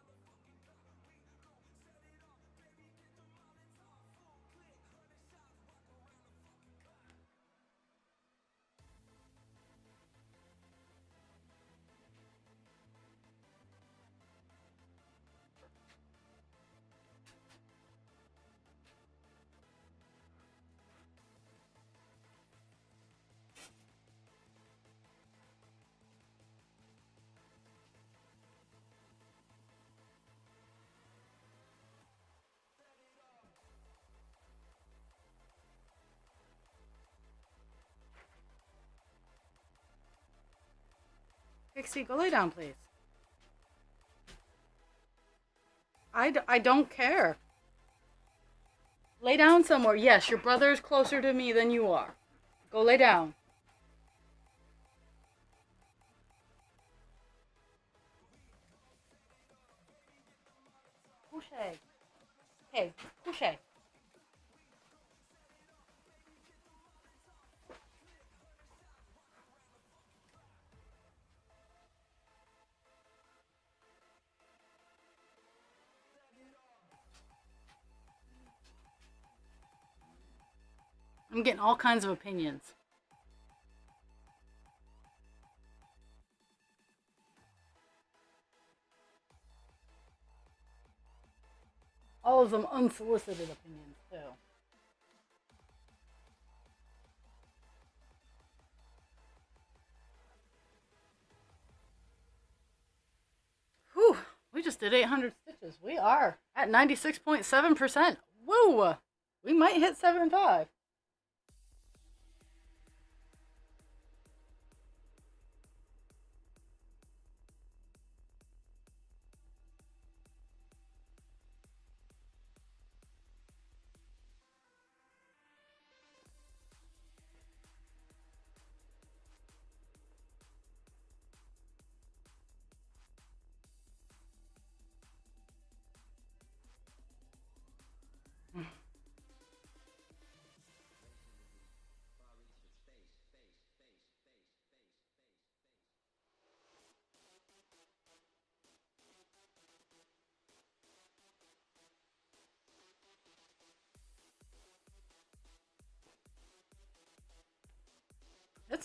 Speaker 1: Pixie, go lay down, please. I don't care. Lay down somewhere. Yes, your brother is closer to me than you are. Go lay down. Couche. Hey, couche. I'm getting all kinds of opinions. All of them unsolicited opinions, too. Whew, we just did 800 stitches. We are at 96.7%. Woo! We might hit 7.5.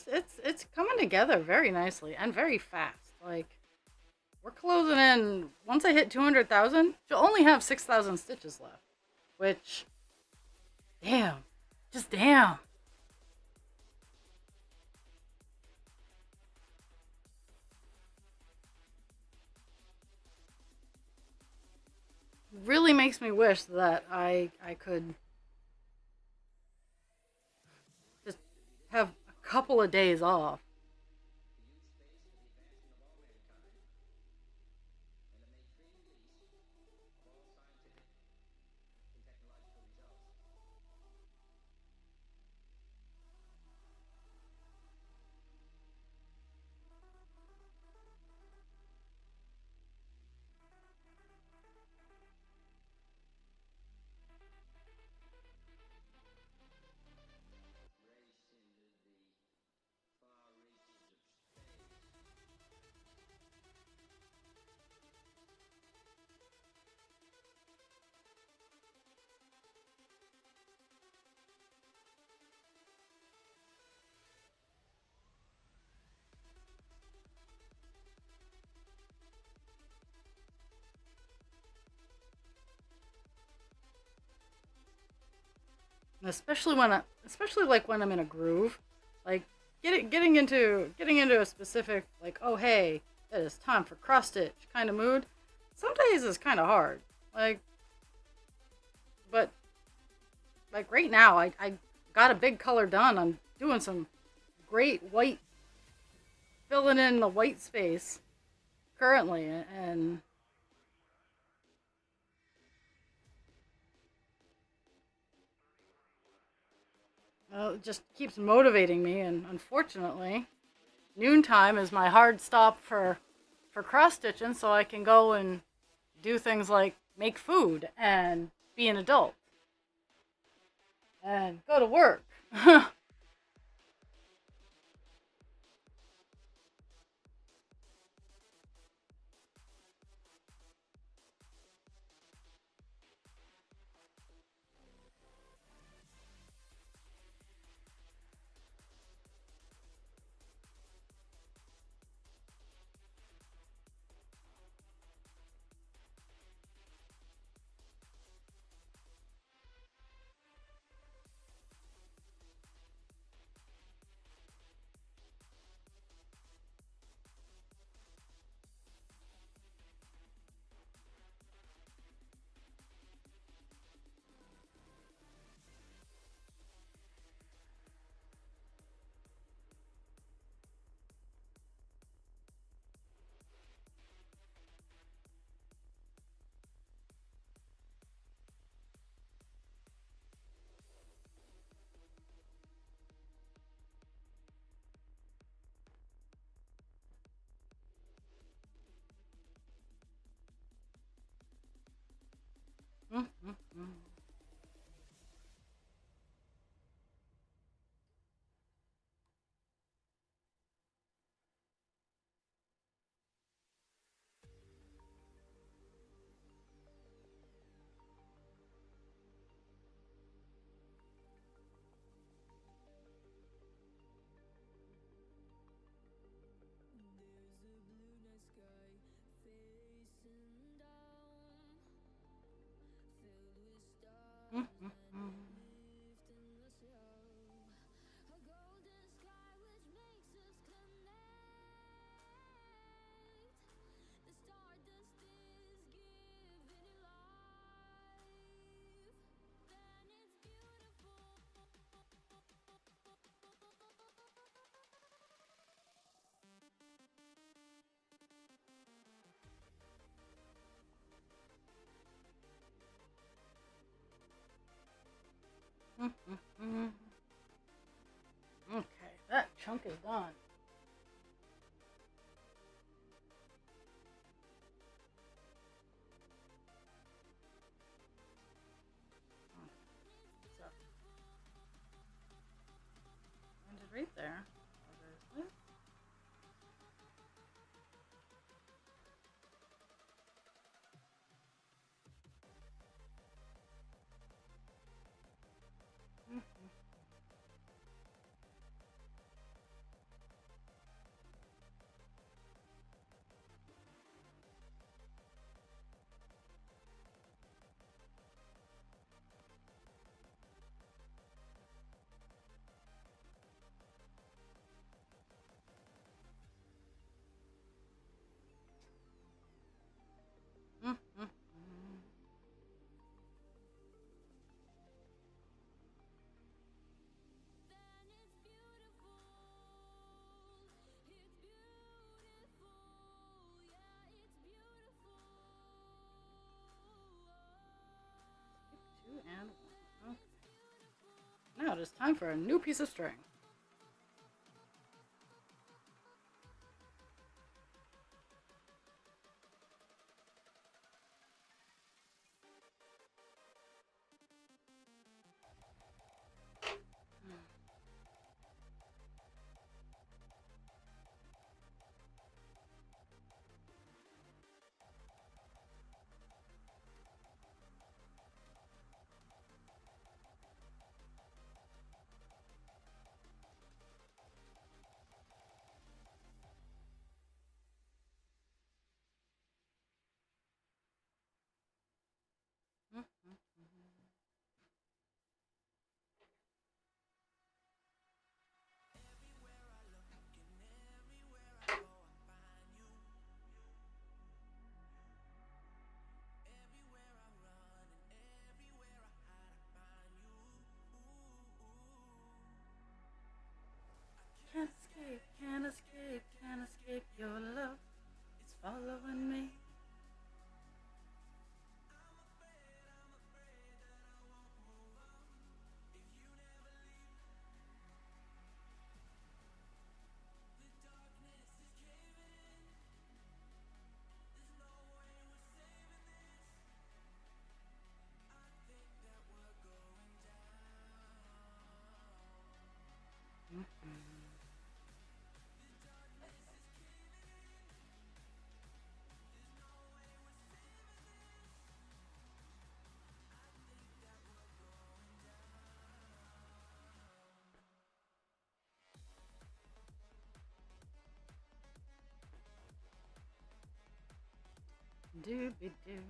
Speaker 1: it's coming together very nicely and very fast. Like we're closing in. Once I hit 200,000, she'll only have 6,000 stitches left. Which, damn, just damn. Really makes me wish that I could just have a couple of days off. Especially especially like when I'm in a groove, like getting into a specific like, oh hey, it is time for cross stitch kind of mood. Some days is kind of hard. Like, but like right now, I got a big color done. I'm doing some great white, filling in the white space currently, and it just keeps motivating me. And unfortunately, noontime is my hard stop for cross stitching, so I can go and do things like make food and be an adult and go to work. Okay, that chunk is done. So, ended right there. So there's this. Mm-hmm. Two and one. Okay. Now it is time for a new piece of string. Mm-hmm. Can't escape your love. It's following me. Mm-hmm. Dooby-doo.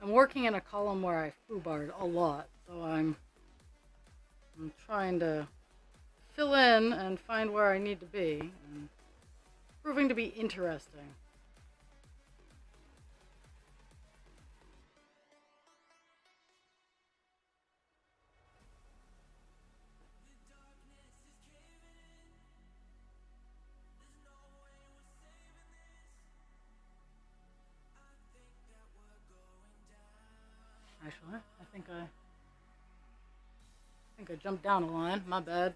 Speaker 1: I'm working in a column where I foobarred a lot, so I'm trying to fill in and find where I need to be, and proving to be interesting. Actually, I think I jumped down a line. My bad.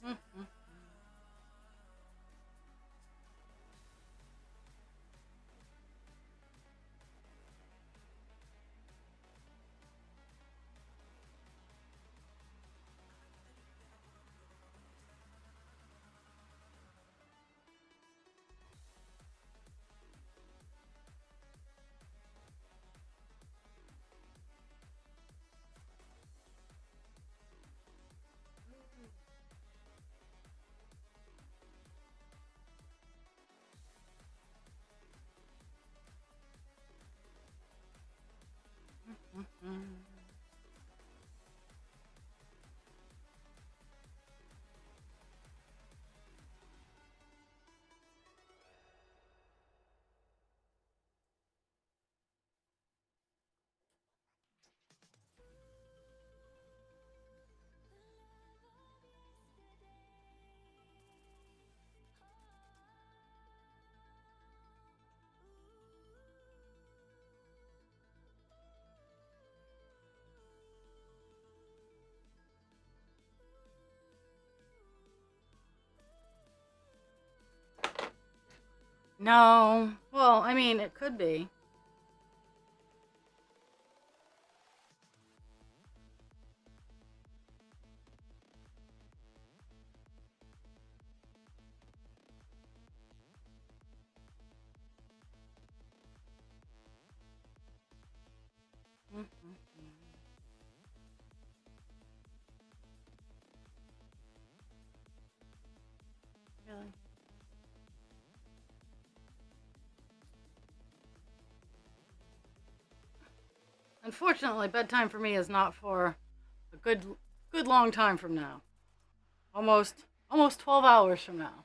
Speaker 1: Mm-hmm. Mm-hmm. No. Well, I mean, it could be. Unfortunately, bedtime for me is not for a good long time from now. Almost almost 12 hours from now.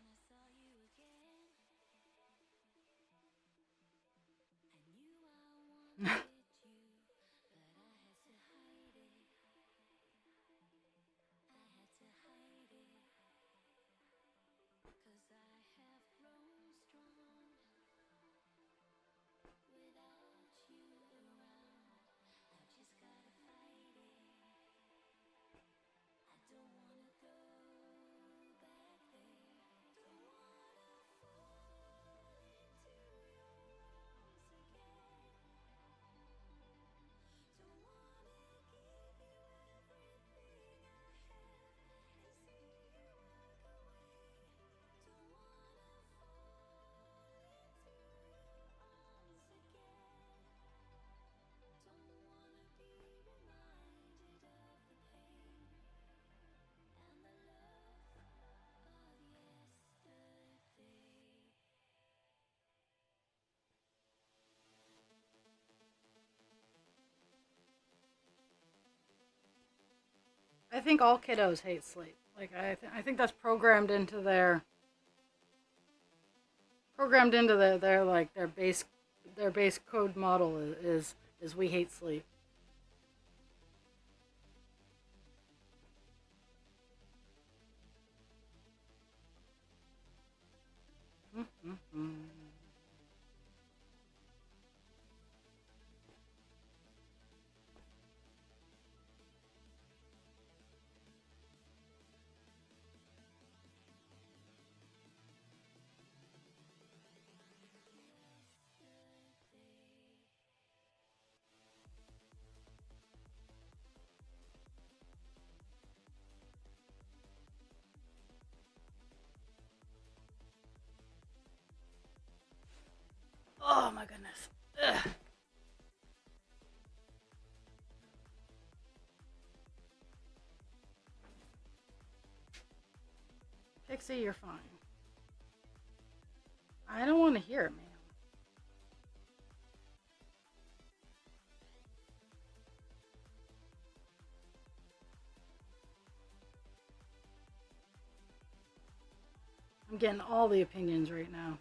Speaker 1: I think all kiddos hate sleep. Like I think that's programmed into their like their base code model is we hate sleep. Oh my goodness. Ugh. Pixie, you're fine. I don't want to hear it, man. I'm getting all the opinions right now.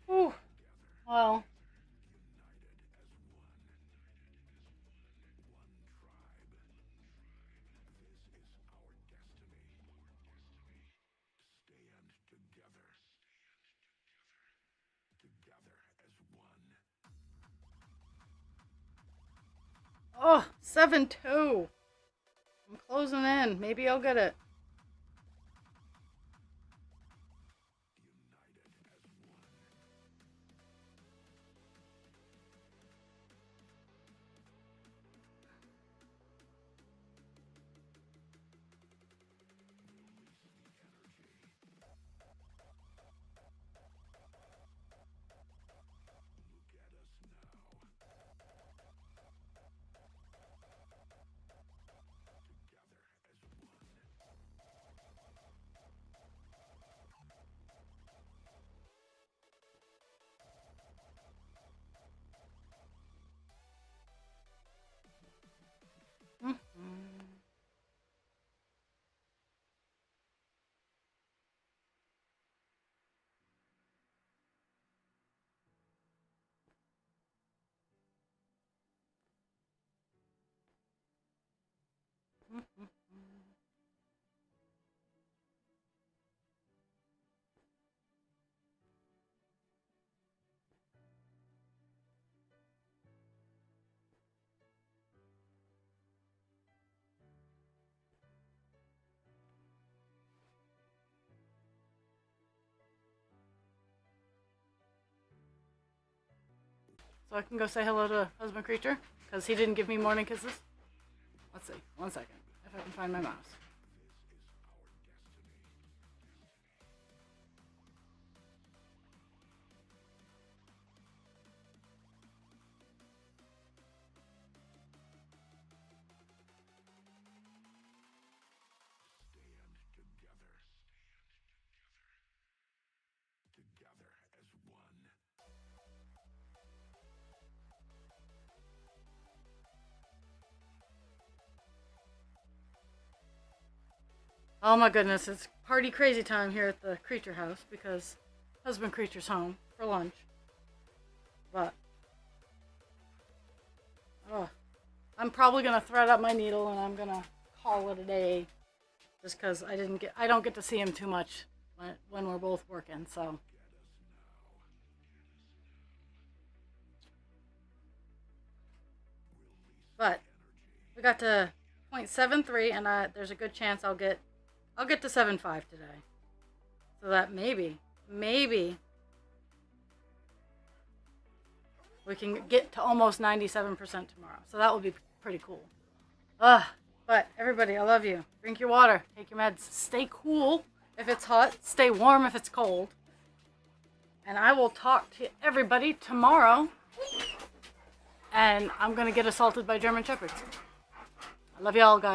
Speaker 1: Whew. Well, oh, 7-2. I'm closing in. Maybe I'll get it. so I can go say hello to husband creature, because he didn't give me morning kisses. Let's see. 1 second. If I can find my mouse. Oh my goodness, it's party crazy time here at the creature house because husband creature's home for lunch. But oh, I'm probably gonna thread up my needle and I'm gonna call it a day, just because I don't get to see him too much when we're both working. So but we got to 0.73, and there's a good chance I'll get to 7.5 today, so that maybe we can get to almost 97% tomorrow. So that will be pretty cool. But everybody, I love you. Drink your water, take your meds, stay cool if it's hot, stay warm if it's cold. And I will talk to everybody tomorrow. And I'm gonna get assaulted by German Shepherds. I love you all, guys.